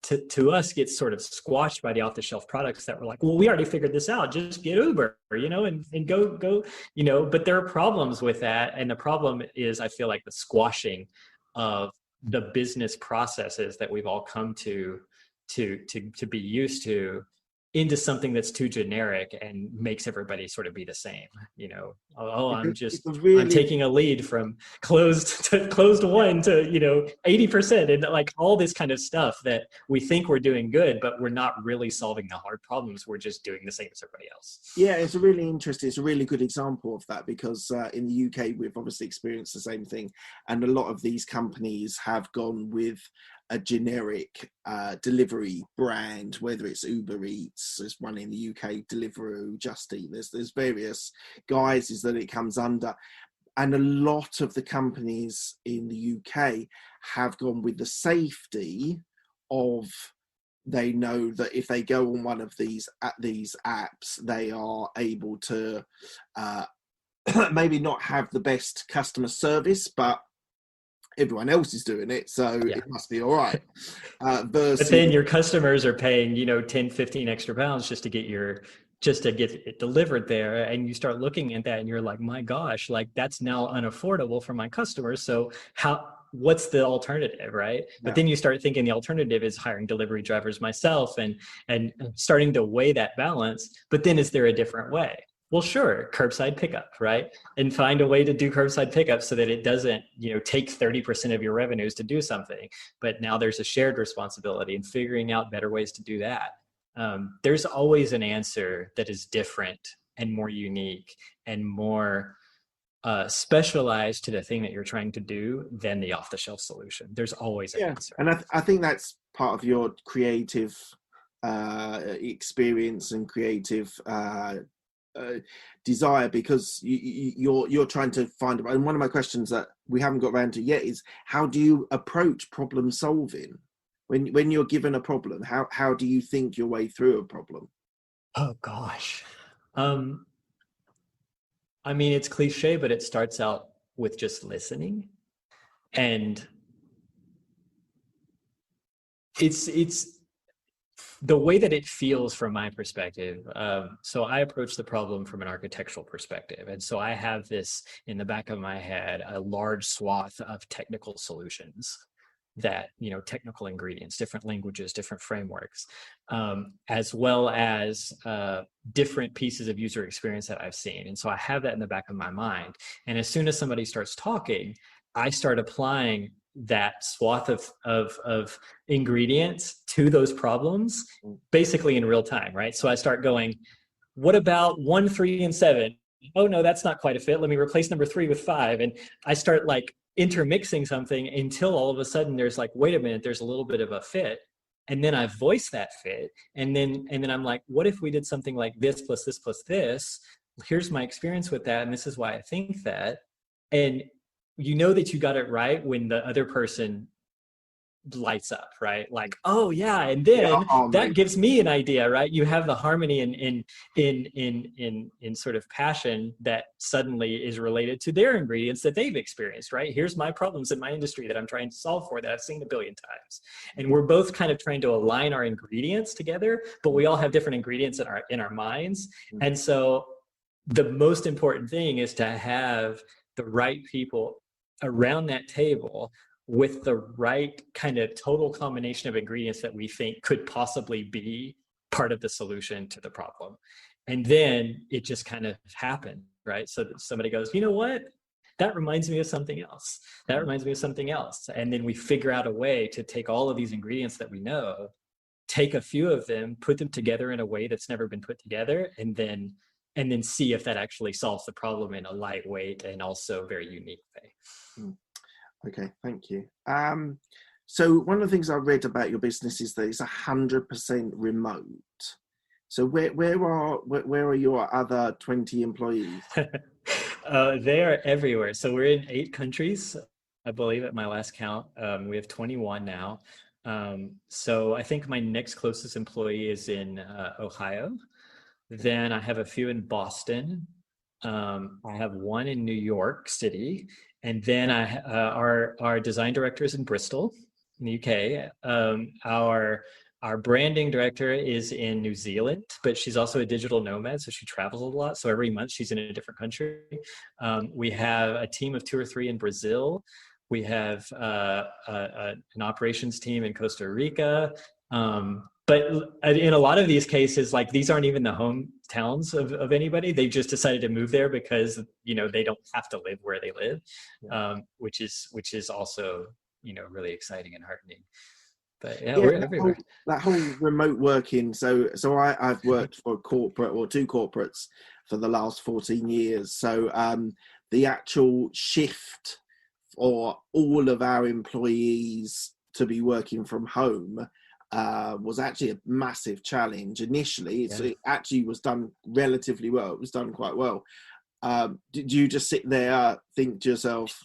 S2: to us gets sort of squashed by the off-the-shelf products that were like, well, we already figured this out, just get Uber, and go, but there are problems with that. And the problem is, I feel like the squashing of the business processes that we've all come to be used to into something that's too generic and makes everybody sort of be the same. I'm taking a lead from closed one to 80%, and like all this kind of stuff that we think we're doing good, but we're not really solving the hard problems. We're just doing the same as everybody else.
S1: Yeah, it's a really good example of that, because in the UK we've obviously experienced the same thing, and a lot of these companies have gone with a generic delivery brand, whether it's Uber Eats, there's one in the UK, Deliveroo, Just Eat, there's various guises that it comes under. And a lot of the companies in the UK have gone with the safety of, they know that if they go on one of these apps, they are able to maybe not have the best customer service, but everyone else is doing it, so it must be all right. But
S2: then your customers are paying 10, 15 extra pounds just to get it delivered there, and you start looking at that and you're like, my gosh, like that's now unaffordable for my customers. So what's the alternative, right? But then you start thinking the alternative is hiring delivery drivers myself, and starting to weigh that balance. But then is there a different way? Well, sure, curbside pickup, right? And find a way to do curbside pickup so that it doesn't, take 30% of your revenues to do something. But now there's a shared responsibility, and figuring out better ways to do that. There's always an answer that is different and more unique and more specialized to the thing that you're trying to do than the off-the-shelf solution. There's always an answer.
S1: And I think that's part of your creative experience and creative desire, because you're trying to find. And one of my questions that we haven't got around to yet is, how do you approach problem solving when you're given a problem? How do you think your way through a problem?
S2: Oh gosh, it's cliche, but it starts out with just listening, and it's the way that it feels from my perspective. So I approach the problem from an architectural perspective. And so I have this in the back of my head, a large swath of technical solutions that, technical ingredients, different languages, different frameworks, as well as different pieces of user experience that I've seen. And so I have that in the back of my mind. And as soon as somebody starts talking, I start applying that swath of ingredients to those problems basically in real time, right? So I start going, what about 1, 3, and 7? Oh no, that's not quite a fit. Let me replace number 3 with 5. And I start like intermixing something until all of a sudden there's like, wait a minute, there's a little bit of a fit. And then I voice that fit. And then I'm like, what if we did something like this plus this plus this? Here's my experience with that, and this is why I think that. And that you got it right when the other person lights up, right? Like, oh yeah, and then that gives me an idea, right? You have the harmony in sort of passion that suddenly is related to their ingredients that they've experienced, right? Here's my problems in my industry that I'm trying to solve for, that I've seen a billion times, and we're both kind of trying to align our ingredients together, but we all have different ingredients in our minds. And so the most important thing is to have the right people around that table with the right kind of total combination of ingredients that we think could possibly be part of the solution to the problem. And then it just kind of happened, right? So that somebody goes, you know what? That reminds me of something else. That reminds me of something else. And then we figure out a way to take all of these ingredients that we know, take a few of them, put them together in a way that's never been put together, and then see if that actually solves the problem in a lightweight and also very unique way.
S1: Okay, thank you. So one of the things I read about your business is that it's 100% remote. So where are your other 20 employees?
S2: They are everywhere. So we're in 8 countries, I believe, at my last count. We have 21 now. So I think my next closest employee is in Ohio. Then I have a few in Boston. I have one in New York City. And then our design director is in Bristol. in the UK. Our branding director is in New Zealand, but she's also a digital nomad, so she travels a lot. So every month she's in a different country. We have a team of 2 or 3 in Brazil. We have an operations team in Costa Rica. But in a lot of these cases, like, these aren't even the hometowns of anybody. They just decided to move there because, you know, they don't have to live where they live, which is also, you know, really exciting and heartening. But yeah, we're everywhere.
S1: That whole remote working. So I've worked for a corporate, or 2 corporates, for the last 14 years. So the actual shift for all of our employees to be working from home was actually a massive challenge. Initially, it actually was done relatively well. It was done quite well. Did you just sit there, think to yourself,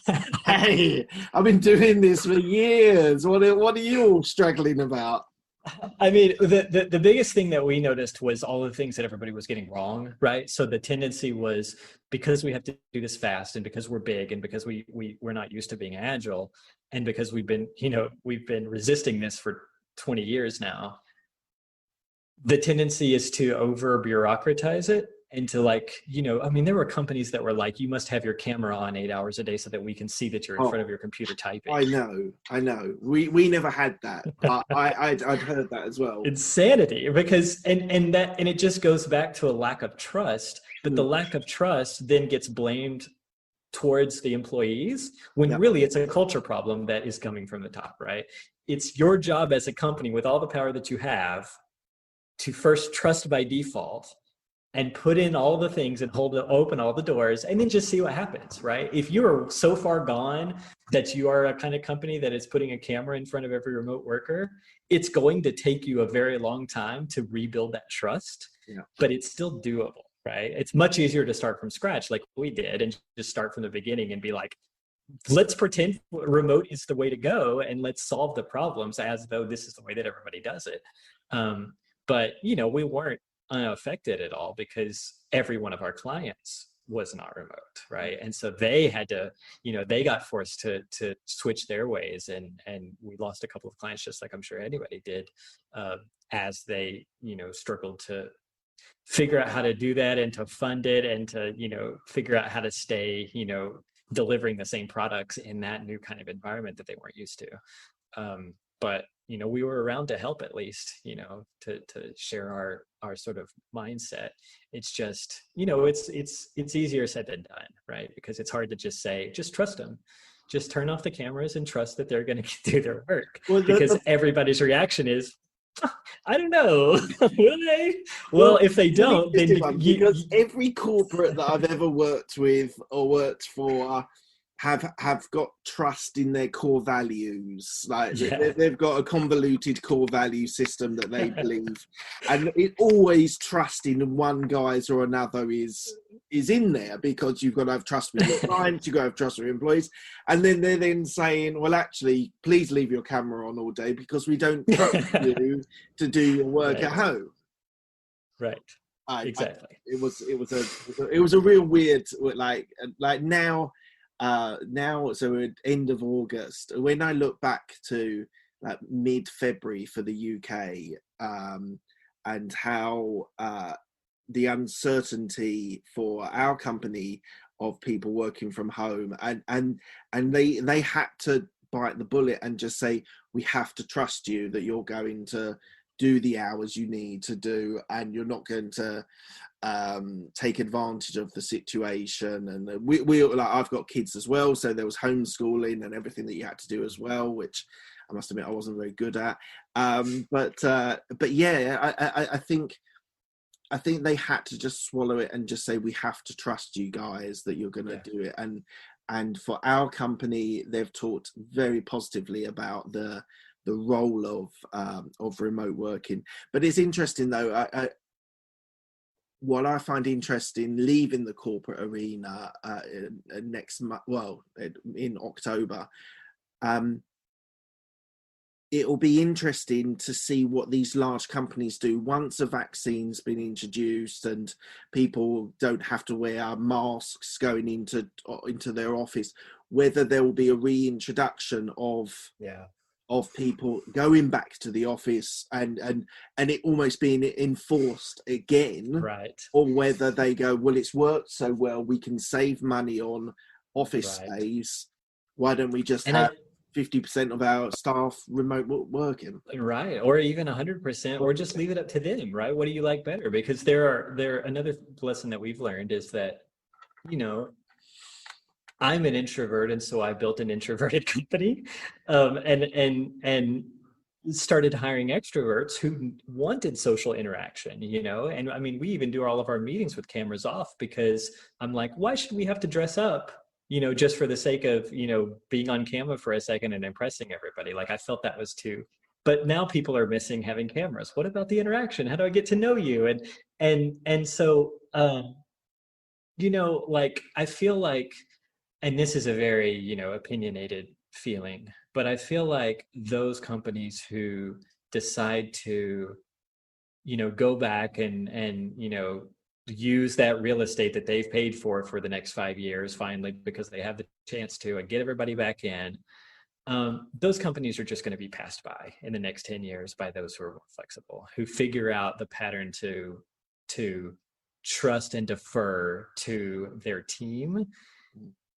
S1: hey, I've been doing this for years. What are you all struggling about?
S2: I mean, the biggest thing that we noticed was all the things that everybody was getting wrong, right? So the tendency was, because we have to do this fast, and because we're big, and because we're not used to being agile, and because we've been resisting this for 20 years now, the tendency is to over bureaucratize it. And to, like, you know, I mean, there were companies that were like, you must have your camera on 8 hours a day so that we can see that you're in front of your computer typing.
S1: I know. We never had that. I'd heard that as well.
S2: Insanity, because and it just goes back to a lack of trust. But the lack of trust then gets blamed towards the employees, when really it's a culture problem that is coming from the top, right? It's your job as a company, with all the power that you have, to first trust by default, and put in all the things and open all the doors, and then just see what happens, right? If you are so far gone that you are a kind of company that is putting a camera in front of every remote worker, it's going to take you a very long time to rebuild that trust, but it's still doable, right? It's much easier to start from scratch, like we did, and just start from the beginning and be like, let's pretend remote is the way to go, and let's solve the problems as though this is the way that everybody does it. But, you know, we weren't unaffected at all, because every one of our clients was not remote, right? And so they had to, you know, they got forced to switch their ways, and we lost a couple of clients, just like I'm sure anybody did, as they, you know, struggled to figure out how to do that, and to fund it, and to, you know, figure out how to stay, you know, delivering the same products in that new kind of environment that they weren't used to. But, you know, we were around to help, at least, you know, to share our sort of mindset. It's just, you know, it's easier said than done, right? Because it's hard to just say, just trust them. Just turn off the cameras and trust that they're going to do their work. Because everybody's reaction is, I don't know. Will they? Well, if they don't, then
S1: because every corporate that I've ever worked with or worked for have got trust in their core values. Like they've got a convoluted core value system that they believe, and it always trust in one guy's or another is in there, because you've got to have trust with your clients, you've got to have trust with your employees, and then they're then saying, well, actually, please leave your camera on all day because we don't trust you to do your work at home.
S2: Right. Exactly.
S1: It was a real weird, like now. So at end of August, when I look back to like mid-February for the UK, and how the uncertainty for our company of people working from home, and they had to bite the bullet and just say, we have to trust you that you're going to do the hours you need to do, and you're not going to take advantage of the situation. And we like, I've got kids as well, so there was homeschooling and everything that you had to do as well, which I must admit I wasn't very good at. But yeah, I think they had to just swallow it and just say, we have to trust you guys that you're going to do it. And for our company, they've talked very positively about the role of remote working. But it's interesting though, what I find interesting leaving the corporate arena next month, well, in October, it will be interesting to see what these large companies do once a vaccine's been introduced and people don't have to wear masks going into their office, whether there will be a reintroduction of of people going back to the office and it almost being enforced again,
S2: right?
S1: Or whether they go, well, it's worked so well, we can save money on office
S2: Right.
S1: space. Why don't we just
S2: And
S1: have 50% of our staff remote working?
S2: right, or even 100%, or just leave it up to them, right? What do you like better? Because there another lesson that we've learned is that, you know, I'm an introvert, and so I built an introverted company, and started hiring extroverts who wanted social interaction, you know. And I mean, we even do all of our meetings with cameras off, because I'm like, why should we have to dress up, you know, just for the sake of, you know, being on camera for a second and impressing everybody? Like, I felt that was too. But now people are missing having cameras. What about the interaction? How do I get to know you? And so, you know, like, I feel like, and this is a very, you know, opinionated feeling, but I feel like those companies who decide to, you know, go back and you know, use that real estate that they've paid for the next 5 years, finally, because they have the chance to, and get everybody back in, those companies are just going to be passed by in the next 10 years by those who are more flexible, who figure out the pattern to trust and defer to their team,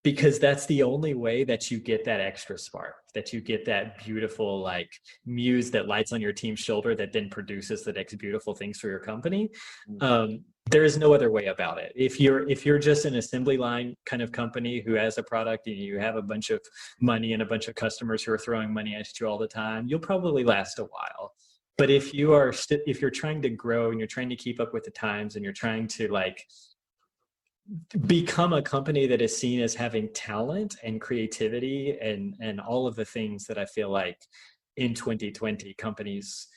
S2: because that's the only way that you get that extra spark, that you get that beautiful, like, muse that lights on your team's shoulder that then produces the next beautiful things for your company. There is no other way about it. If you're just an assembly line kind of company who has a product and you have a bunch of money and a bunch of customers who are throwing money at you all the time, you'll probably last a while. But if you're trying to grow and you're trying to keep up with the times and you're trying to, like, become a company that is seen as having talent and creativity and all of the things that I feel like in 2020 companies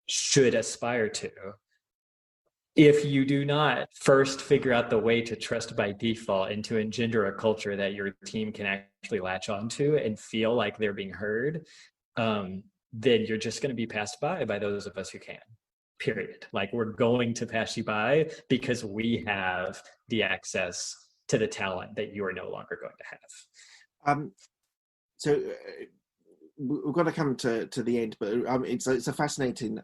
S2: should aspire to, if you do not first figure out the way to trust by default and to engender a culture that your team can actually latch onto and feel like they're being heard, then you're just going to be passed by those of us who can. Period. Like, we're going to pass you by because we have the access to the talent that you are no longer going to have.
S1: So we've got to come to the end, but it's a fascinating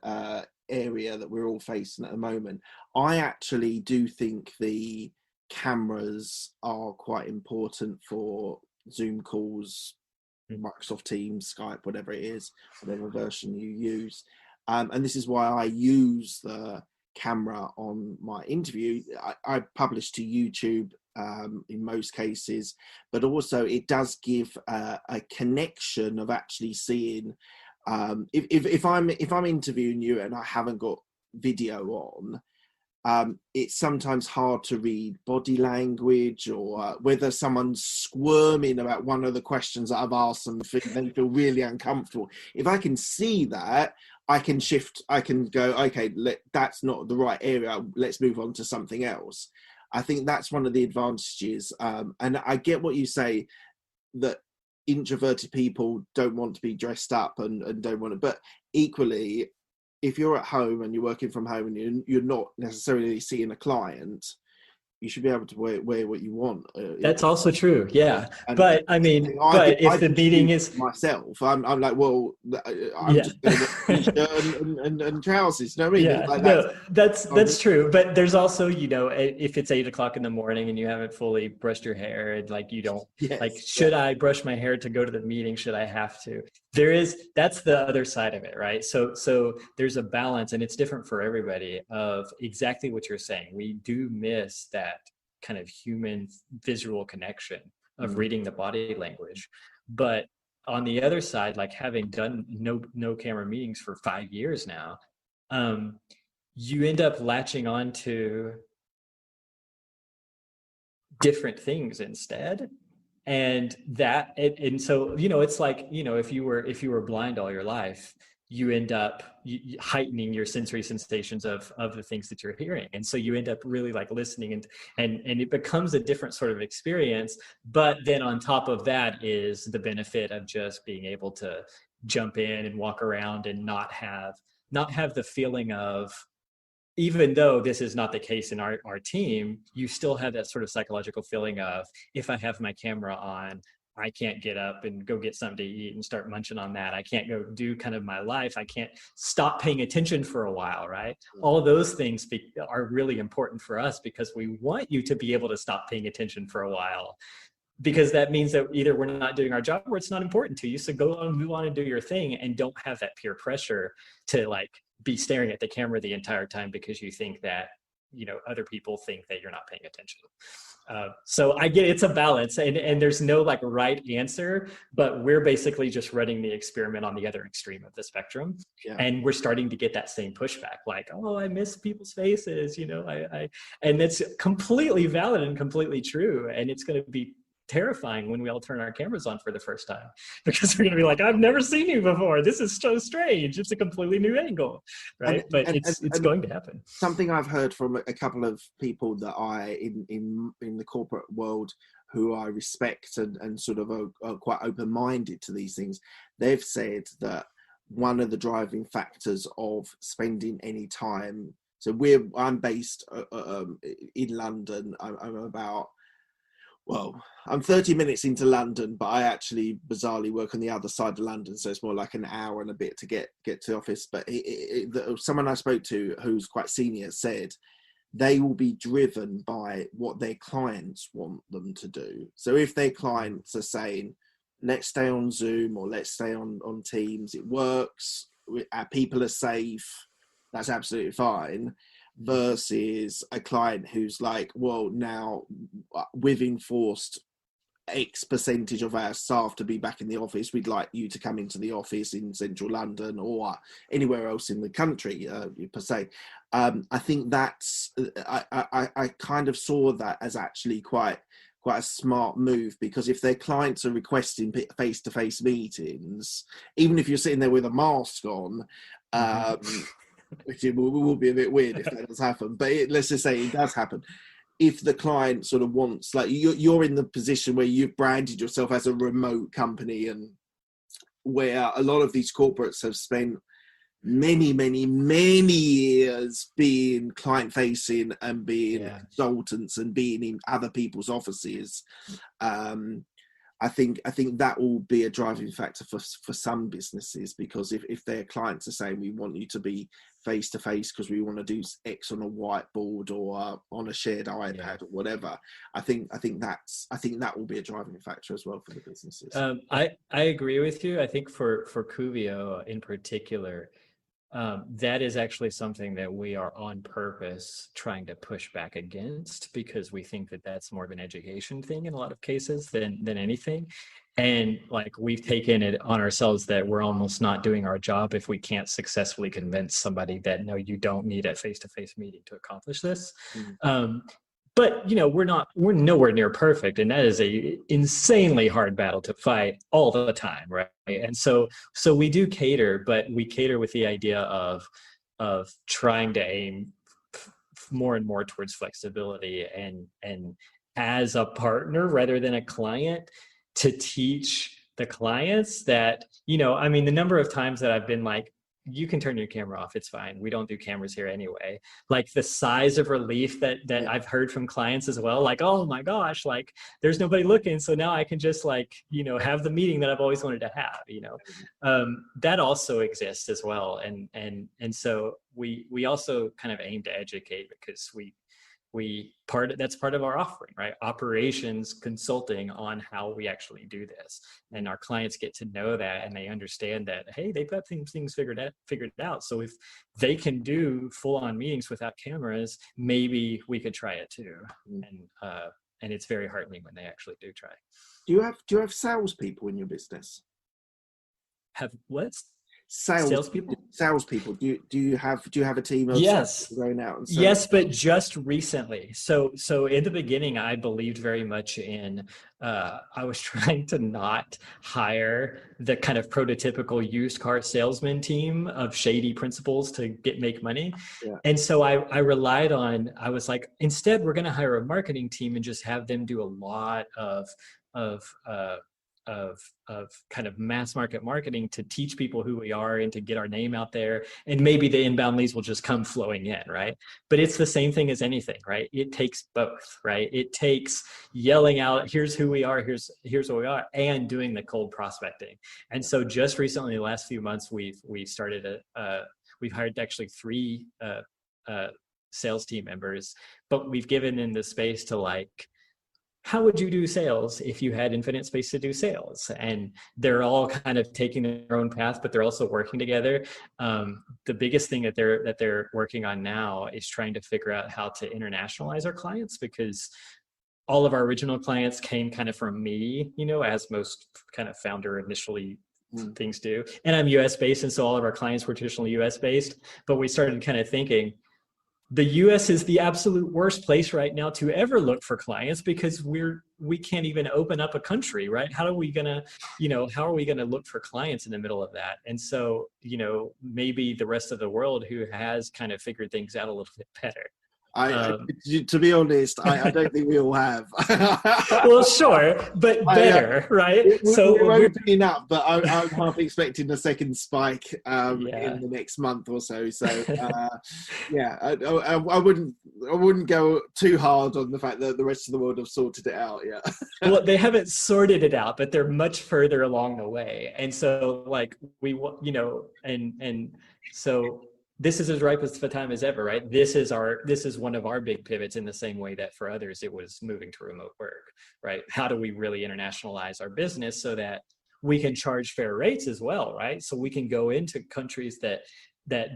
S1: area that we're all facing at the moment. I actually do think the cameras are quite important for Zoom calls, Microsoft Teams, Skype, whatever it is, whatever version you use. And this is why I use the camera on my interview. I publish to YouTube in most cases, but also it does give a connection of actually seeing. If I'm interviewing you and I haven't got video on, it's sometimes hard to read body language, or whether someone's squirming about one of the questions that I've asked them, they feel really uncomfortable. If I can see that, I can shift, I can go, okay, that's not the right area, let's move on to something else. I think that's one of the advantages. And I get what you say, that introverted people don't want to be dressed up and don't want to, but equally, if you're at home and you're working from home and you're not necessarily seeing a client, you should be able to wear what you want.
S2: That's also true, yeah. But I mean, but if the meeting is
S1: myself, I'm like, well, I'm just going to wear a t-shirt and trousers. You know what I mean?
S2: Yeah,
S1: like
S2: no, that's true. But there's also, you know, if it's 8 o'clock in the morning and you haven't fully brushed your hair, and like, you don't, like, should I brush my hair to go to the meeting? Should I have to? That's the other side of it, right? So there's a balance, and it's different for everybody, of exactly what you're saying. We do miss that kind of human visual connection of reading the body language. But on the other side, like, having done no camera meetings for 5 years now, you end up latching on to different things instead. And so, you know, it's like, you know, if you were blind all your life, you end up heightening your sensory sensations of the things that you're hearing. And so you end up really, like, listening and it becomes a different sort of experience. But then on top of that is the benefit of just being able to jump in and walk around and not have the feeling of, even though this is not the case in our team, you still have that sort of psychological feeling of, if I have my camera on, I can't get up and go get something to eat and start munching on that. I can't go do kind of my life. I can't stop paying attention for a while, right? All of those things are really important for us because we want you to be able to stop paying attention for a while, because that means that either we're not doing our job or it's not important to you. So go on, move on and do your thing, and don't have that peer pressure to like be staring at the camera the entire time because you think that, you know, other people think that you're not paying attention. So I get it's a balance, and there's no like right answer, but we're basically just running the experiment on the other extreme of the spectrum. Yeah. And we're starting to get that same pushback, like, oh, I miss people's faces, you know, and it's completely valid and completely true. And it's going to be terrifying when we all turn our cameras on for the first time, because we're going to be like, I've never seen you before. This is so strange. It's a completely new angle, right? But it's going to happen.
S1: Something I've heard from a couple of people that in the corporate world who I respect and sort of are quite open-minded to these things, they've said that one of the driving factors of spending any time, so I'm based in London. I'm 30 minutes into London, but I actually bizarrely work on the other side of London, so it's more like an hour and a bit to get to the office. But someone I spoke to who's quite senior said they will be driven by what their clients want them to do. So if their clients are saying, let's stay on Zoom or let's stay on Teams, it works, our people are safe, that's absolutely fine. Versus a client who's like, well, now we've enforced X percentage of our staff to be back in the office. We'd like you to come into the office in central London or anywhere else in the country, per se. I think that's, I kind of saw that as actually quite a smart move, because if their clients are requesting face-to-face meetings, even if you're sitting there with a mask on, which it will be a bit weird if that does happen, but let's just say it does happen. If the client sort of wants, like you're in the position where you've branded yourself as a remote company, and where a lot of these corporates have spent many years being client facing and being consultants and being in other people's offices. I think that will be a driving factor for some businesses, because if their clients are saying, we want you to be face to face because we want to do X on a whiteboard or on a shared iPad or whatever, I think that will be a driving factor as well for the businesses.
S2: I agree with you. I think for Kuvio in particular, that is actually something that we are on purpose trying to push back against, because we think that that's more of an education thing in a lot of cases than anything. And like, we've taken it on ourselves that we're almost not doing our job if we can't successfully convince somebody that, no, you don't need a face-to-face meeting to accomplish this. But, you know, we're nowhere near perfect. And that is a insanely hard battle to fight all the time, right? And so we do cater, but we cater with the idea of trying to aim more and more towards flexibility and as a partner rather than a client, to teach the clients that, you know, I mean, the number of times that I've been like, you can turn your camera off, it's fine, we don't do cameras here anyway. Like, the size of relief that I've heard from clients as well, like, oh my gosh, like, there's nobody looking, so now I can just, like, you know, have the meeting that I've always wanted to have, you know. That also exists as well. And so we also kind of aim to educate, because that's part of our offering, right? Operations consulting on how we actually do this, and our clients get to know that, and they understand that, hey, they've got things figured out. So if they can do full-on meetings without cameras, maybe we could try it too. And it's very heartening when they actually do try.
S1: Do you have salespeople in your business?
S2: Have what?
S1: Salespeople. Do you have a team of going out and selling?
S2: Yes, but just recently. So in the beginning, I believed very much in. I was trying to not hire the kind of prototypical used car salesman team of shady principals to make money, and so I relied on. I was like, instead, we're going to hire a marketing team and just have them do a lot of of kind of mass market marketing to teach people who we are and to get our name out there. And maybe the inbound leads will just come flowing in, right? But it's the same thing as anything, right? It takes both, right? It takes yelling out, here's who we are, here's what we are, and doing the cold prospecting. And so just recently, the last few months, we've started we've hired actually 3 sales team members, but we've given in the space to like, how would you do sales if you had infinite space to do sales? And they're all kind of taking their own path, but they're also working together. The biggest thing that they're working on now is trying to figure out how to internationalize our clients, because all of our original clients came kind of from me, as most kind of founder initially things do. And I'm US based. And so all of our clients were traditionally US based, but we started kind of thinking, the US is the absolute worst place right now to ever look for clients, because we can't even open up a country, right? How are we gonna look for clients in the middle of that? And so, maybe the rest of the world who has kind of figured things out a little bit better.
S1: To be honest, I don't think we all have.
S2: Well, sure, but better, right?
S1: We're opening up, but I'm half expecting a second spike in the next month or so. So, I wouldn't go too hard on the fact that the rest of the world have sorted it out yet.
S2: Well, they haven't sorted it out, but they're much further along the way. And so, like, so this is as ripe as the time as ever, right? This is one of our big pivots, in the same way that for others it was moving to remote work, right? How do we really internationalize our business so that we can charge fair rates as well, right? So we can go into countries that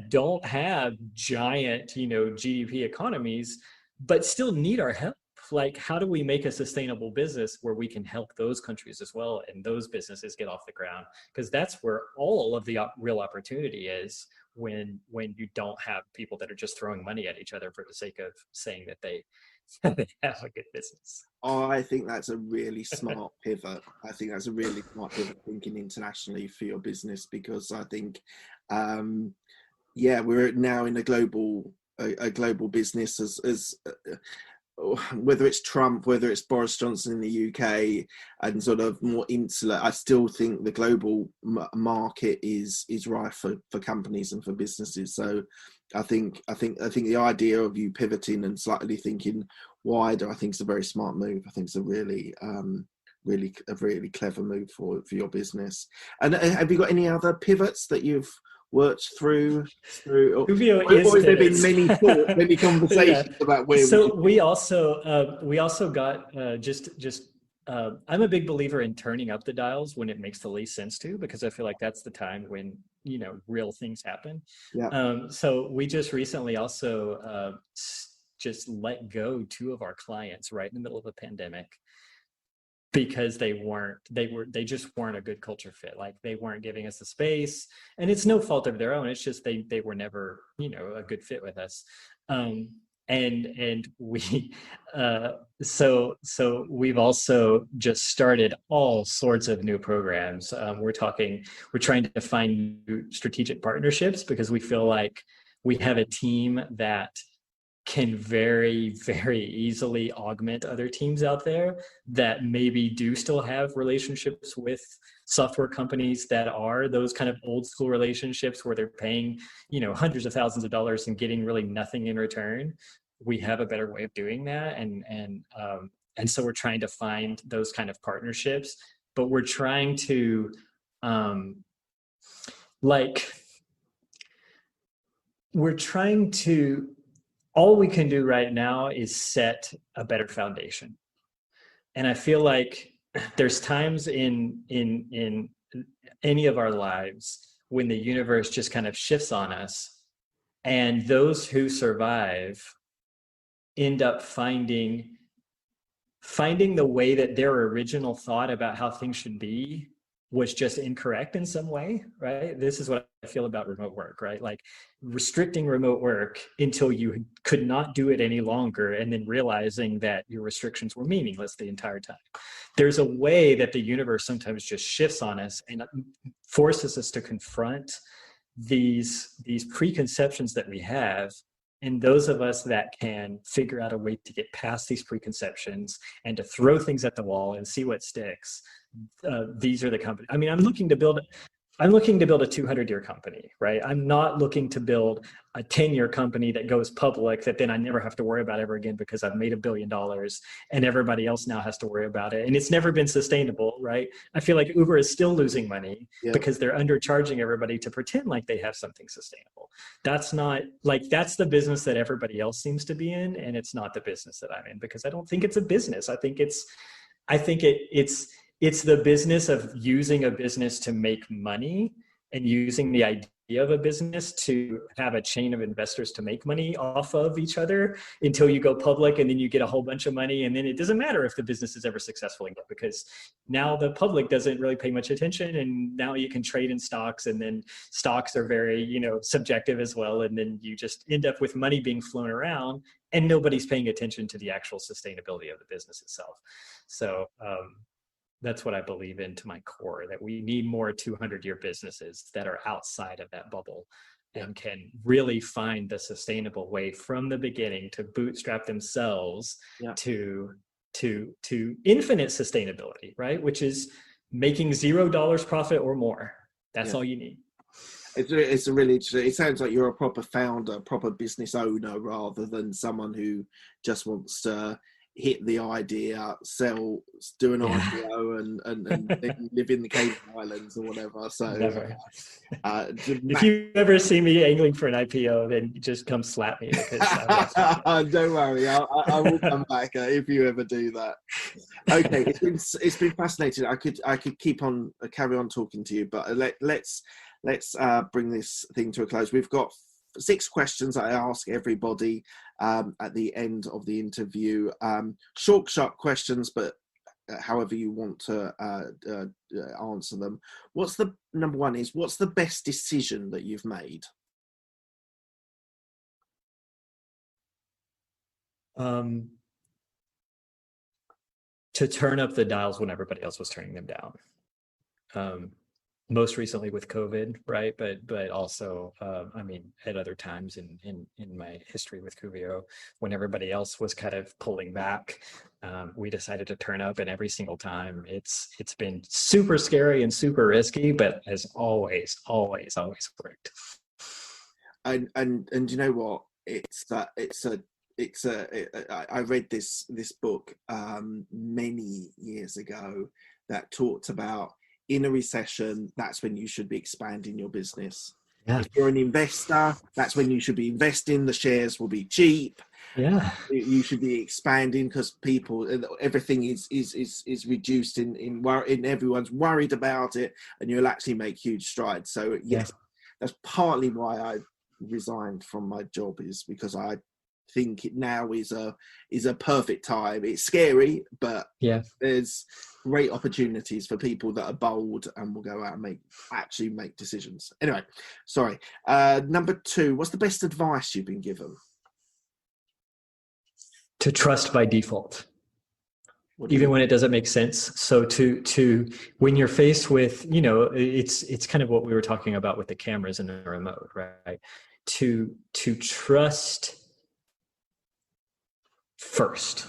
S2: don't have giant, GDP economies, but still need our help. Like, how do we make a sustainable business where we can help those countries as well, and those businesses get off the ground? Because that's where all of the real opportunity is, when you don't have people that are just throwing money at each other for the sake of saying that they have a good business.
S1: I think that's a really smart pivot. I think that's a really smart pivot, thinking internationally for your business, because I think, we're now in a global business as whether it's Trump, whether it's Boris Johnson in the UK, and sort of more insular, I still think the global market is rife for companies and for businesses. So I think the idea of you pivoting and slightly thinking wider, I think is a very smart move. I think it's a really clever move for your business. And have you got any other pivots that you've worked through or has there been many conversations about where
S2: we also got I'm a big believer in turning up the dials when it makes the least sense to, because I feel like that's the time when real things happen. So we just recently also just let go 2 of our clients right in the middle of a pandemic, because they just weren't a good culture fit. Like, they weren't giving us the space, and it's no fault of their own. It's just they were never a good fit with us. And we so we've also just started all sorts of new programs. We're trying to find new strategic partnerships, because we feel like we have a team that can very, very easily augment other teams out there that maybe do still have relationships with software companies that are those kind of old school relationships where they're paying, hundreds of thousands of dollars and getting really nothing in return. We have a better way of doing that. And so we're trying to find those kind of partnerships, but we're trying to, all we can do right now is set a better foundation. And I feel like there's times in any of our lives when the universe just kind of shifts on us, and those who survive end up finding the way that their original thought about how things should be was just incorrect in some way, right? This is what I feel about remote work, right? Like, restricting remote work until you could not do it any longer, and then realizing that your restrictions were meaningless the entire time. There's a way that the universe sometimes just shifts on us and forces us to confront these preconceptions that we have. And those of us that can figure out a way to get past these preconceptions and to throw things at the wall and see what sticks, these are the companies. I mean, I'm looking to build a 200-year company, right? I'm not looking to build a 10-year company that goes public that then I never have to worry about ever again because I've made $1 billion and everybody else now has to worry about it. And it's never been sustainable, right? I feel like Uber is still losing money because they're undercharging everybody to pretend like they have something sustainable. That's not like, that's the business that everybody else seems to be in. And it's not the business that I'm in, because I don't think it's a business. I think it's the business of using a business to make money and using the idea of a business to have a chain of investors to make money off of each other until you go public, and then you get a whole bunch of money. And then it doesn't matter if the business is ever successful again, because now the public doesn't really pay much attention. And now you can trade in stocks, and then stocks are very, subjective as well. And then you just end up with money being flown around and nobody's paying attention to the actual sustainability of the business itself. So, that's what I believe in to my core, that we need more 200-year businesses that are outside of that bubble and can really find the sustainable way from the beginning to bootstrap themselves to infinite sustainability, right? Which is making $0 profit or more. That's all you need.
S1: It's a really interesting. It sounds like you're a proper founder, proper business owner, rather than someone who just wants to hit the idea, sell, do an IPO, and live in the Cayman Islands or whatever. So,
S2: if you ever see me angling for an IPO, then you just come slap me. Because
S1: don't worry, I will come back if you ever do that. Okay, it's been fascinating. I could carry on talking to you, but let's bring this thing to a close. We've got 6 questions I ask everybody at the end of the interview. Short, sharp questions, but however you want to answer them. Number one is, what's the best decision that you've made?
S2: To turn up the dials when everybody else was turning them down. Most recently with COVID, right? But also, at other times in my history with Kuvio, when everybody else was kind of pulling back, we decided to turn up, and every single time it's been super scary and super risky, but has always worked.
S1: And you know what? I read this book many years ago that talked about, in a recession, that's when you should be expanding your business. Yeah. If you're an investor, that's when you should be investing. The shares will be cheap.
S2: Yeah,
S1: you should be expanding because everything is reduced in everyone's worried about it, and you'll actually make huge strides. So yes, that's partly why I resigned from my job, is because I think it now is a perfect time. It's scary, but there's great opportunities for people that are bold and will go out and actually make decisions. Anyway, sorry. Number 2, what's the best advice you've been given?
S2: To trust by default, even when it doesn't make sense. So to when you're faced with, it's kind of what we were talking about with the cameras and the remote, right? To trust first,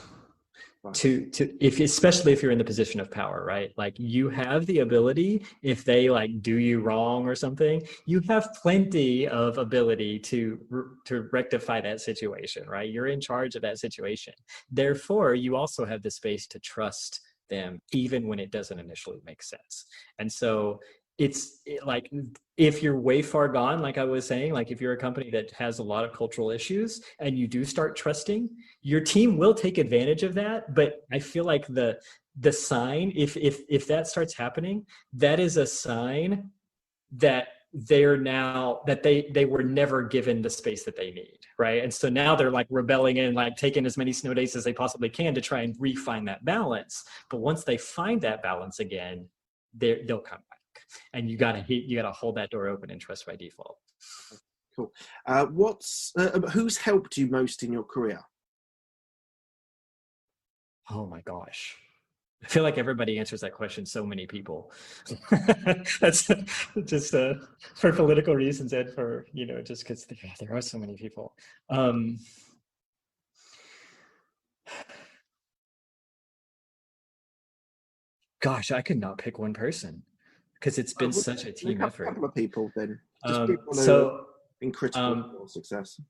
S2: especially if you're in the position of power, right? Like, you have the ability, if they do you wrong or something, you have plenty of ability to rectify that situation, right? You're in charge of that situation. Therefore, you also have the space to trust them, even when it doesn't initially make sense. And so if you're way far gone, like I was saying, like if you're a company that has a lot of cultural issues and you do start trusting, your team will take advantage of that. But I feel like the sign, if that starts happening, that is a sign that they were never given the space that they need, right? And so now they're rebelling and taking as many snow days as they possibly can to try and refine that balance. But once they find that balance again, they'll come back. And you gotta hold that door open and trust by default.
S1: Cool. Who's helped you most in your career?
S2: Oh my gosh, I feel like everybody answers that question. So many people. That's just for political reasons and for just because there are so many people. Gosh, I could not pick one person because it's been such a team effort.
S1: Couple of people then. Just people who are
S2: So
S1: in critical for success.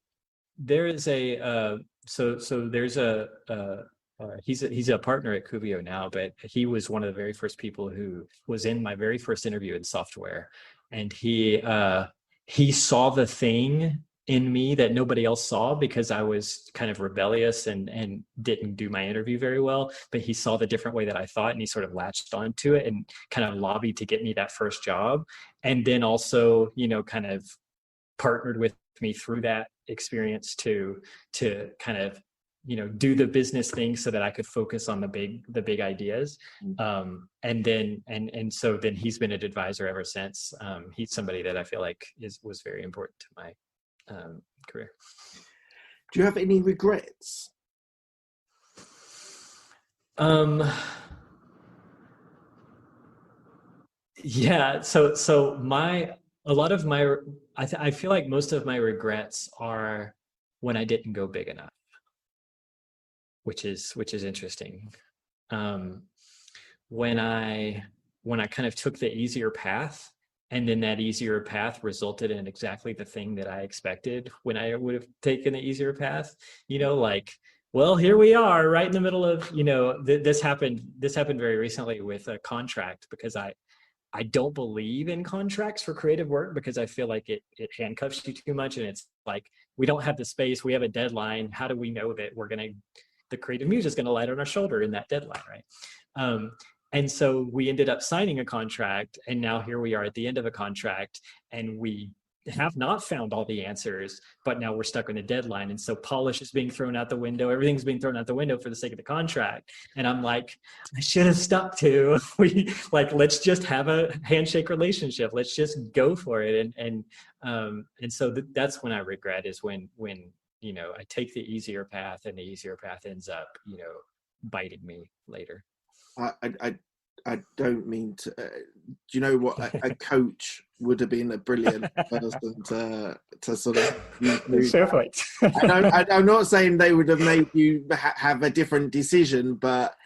S2: there is a there's a he's a partner at Kuvio now, but he was one of the very first people who was in my very first interview in software, and he saw the thing in me that nobody else saw because I was kind of rebellious and didn't do my interview very well. But he saw the different way that I thought, and he sort of latched onto it and kind of lobbied to get me that first job, and then also kind of partnered with me through that experience to kind of do the business thing so that I could focus on the big ideas. And so then he's been an advisor ever since. He's somebody that I feel like was very important to my career.
S1: Do you have any regrets?
S2: Yeah. So a lot of my, I feel like most of my regrets are when I didn't go big enough, which is interesting. When I kind of took the easier path, and then that easier path resulted in exactly the thing that I expected when I would have taken the easier path, well, here we are right in the middle of, this happened very recently with a contract, because I don't believe in contracts for creative work because I feel like it handcuffs you too much. And it's like, we don't have the space. We have a deadline. How do we know that the creative muse is going to light on our shoulder in that deadline, right? And so we ended up signing a contract, and now here we are at the end of a contract, and we have not found all the answers, but now we're stuck on a deadline. And so polish is being thrown out the window. Everything's being thrown out the window for the sake of the contract. And I'm like, I should have stuck to, let's just have a handshake relationship. Let's just go for it. And so that's when I regret, is when I take the easier path, and the easier path ends up, biting me later.
S1: I don't mean to. Do you know what? A coach would have been a brilliant person to sort of.
S2: Fair point.
S1: I'm not saying they would have made you have a different decision, but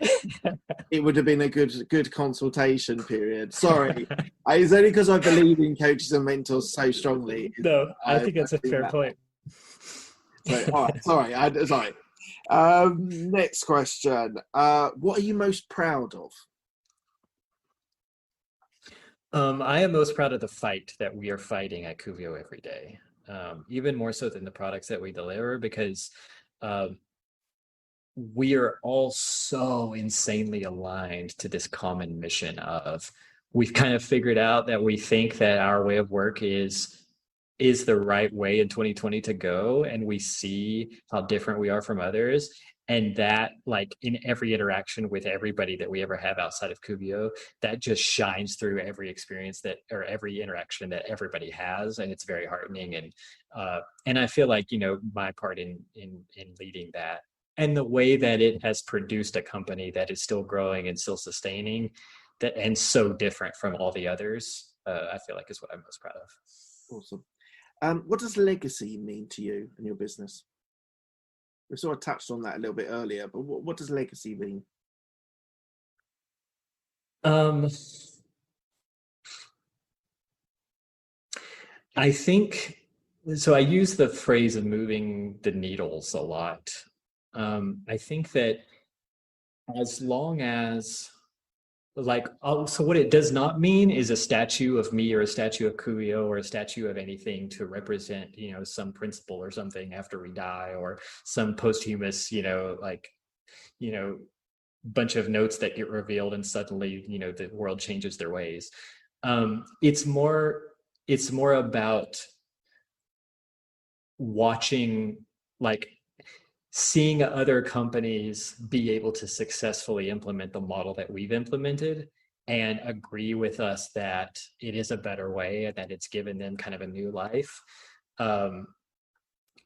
S1: it would have been a good consultation period. Sorry, it's only because I believe in coaches and mentors so strongly.
S2: No, I think that's a fair point.
S1: So, all right, sorry. Next question. What are you most proud of?
S2: I am most proud of the fight that we are fighting at Kuvio every day, even more so than the products that we deliver, because we are all so insanely aligned to this common mission of, we've kind of figured out that we think that our way of work is the right way in 2020 to go, and we see how different we are from others. And that, in every interaction with everybody that we ever have outside of Kuvio, that just shines through every experience or every interaction that everybody has. And it's very heartening. And I feel like, my part in leading that, and the way that it has produced a company that is still growing and still sustaining, and so different from all the others, I feel like is what I'm most proud of.
S1: Awesome. What does legacy mean to you and your business? We sort of touched on that a little bit earlier, but what does legacy mean?
S2: I think, so I use the phrase of moving the needles a lot. I think that as long as, so what it does not mean is a statue of me or a statue of Kuvio or a statue of anything to represent, some principle or something after we die, or some posthumous, bunch of notes that get revealed and suddenly, the world changes their ways. It's more about watching, seeing other companies be able to successfully implement the model that we've implemented and agree with us that it is a better way and that it's given them kind of a new life. And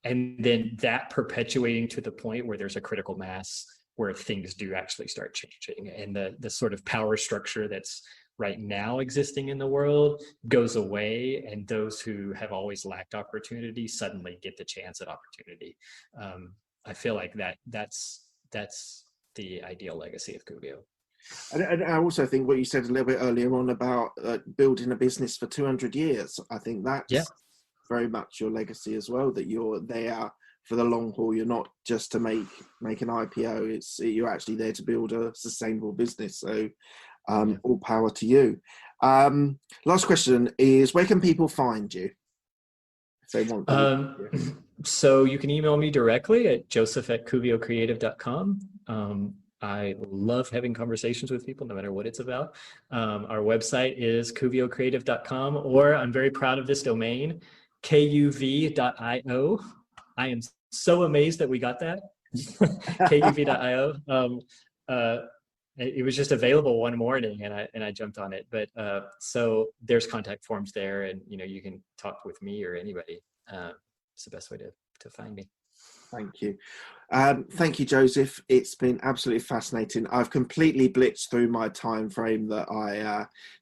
S2: then that perpetuating to the point where there's a critical mass where things do actually start changing, and the sort of power structure that's right now existing in the world goes away, and those who have always lacked opportunity suddenly get the chance at opportunity. I feel like that's the ideal legacy of Kuvio.
S1: And I also think what you said a little bit earlier on about building a business for 200 years, I think that's very much your legacy as well, that you're there for the long haul. You're not just to make an IPO. You're actually there to build a sustainable business. So all power to you. Last question is, where can people find you if they want to?
S2: So you can email me directly at joseph@kuviocreative.com. I love having conversations with people, no matter what it's about. Our website is kuviocreative.com, or I'm very proud of this domain, kuv.io. I am so amazed that we got that. kuv.io. It was just available one morning, and I jumped on it. But so there's contact forms there, and you can talk with me or anybody. It's the best way to find me.
S1: Thank you. Thank you, Joseph. It's been absolutely fascinating. I've completely blitzed through my time frame that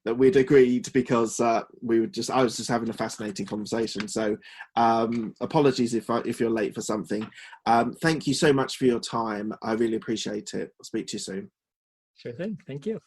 S1: that we'd agreed, because I was just having a fascinating conversation. So apologies if you're late for something. Thank you so much for your time. I really appreciate it. I'll speak to you soon.
S2: Sure thing. Thank you.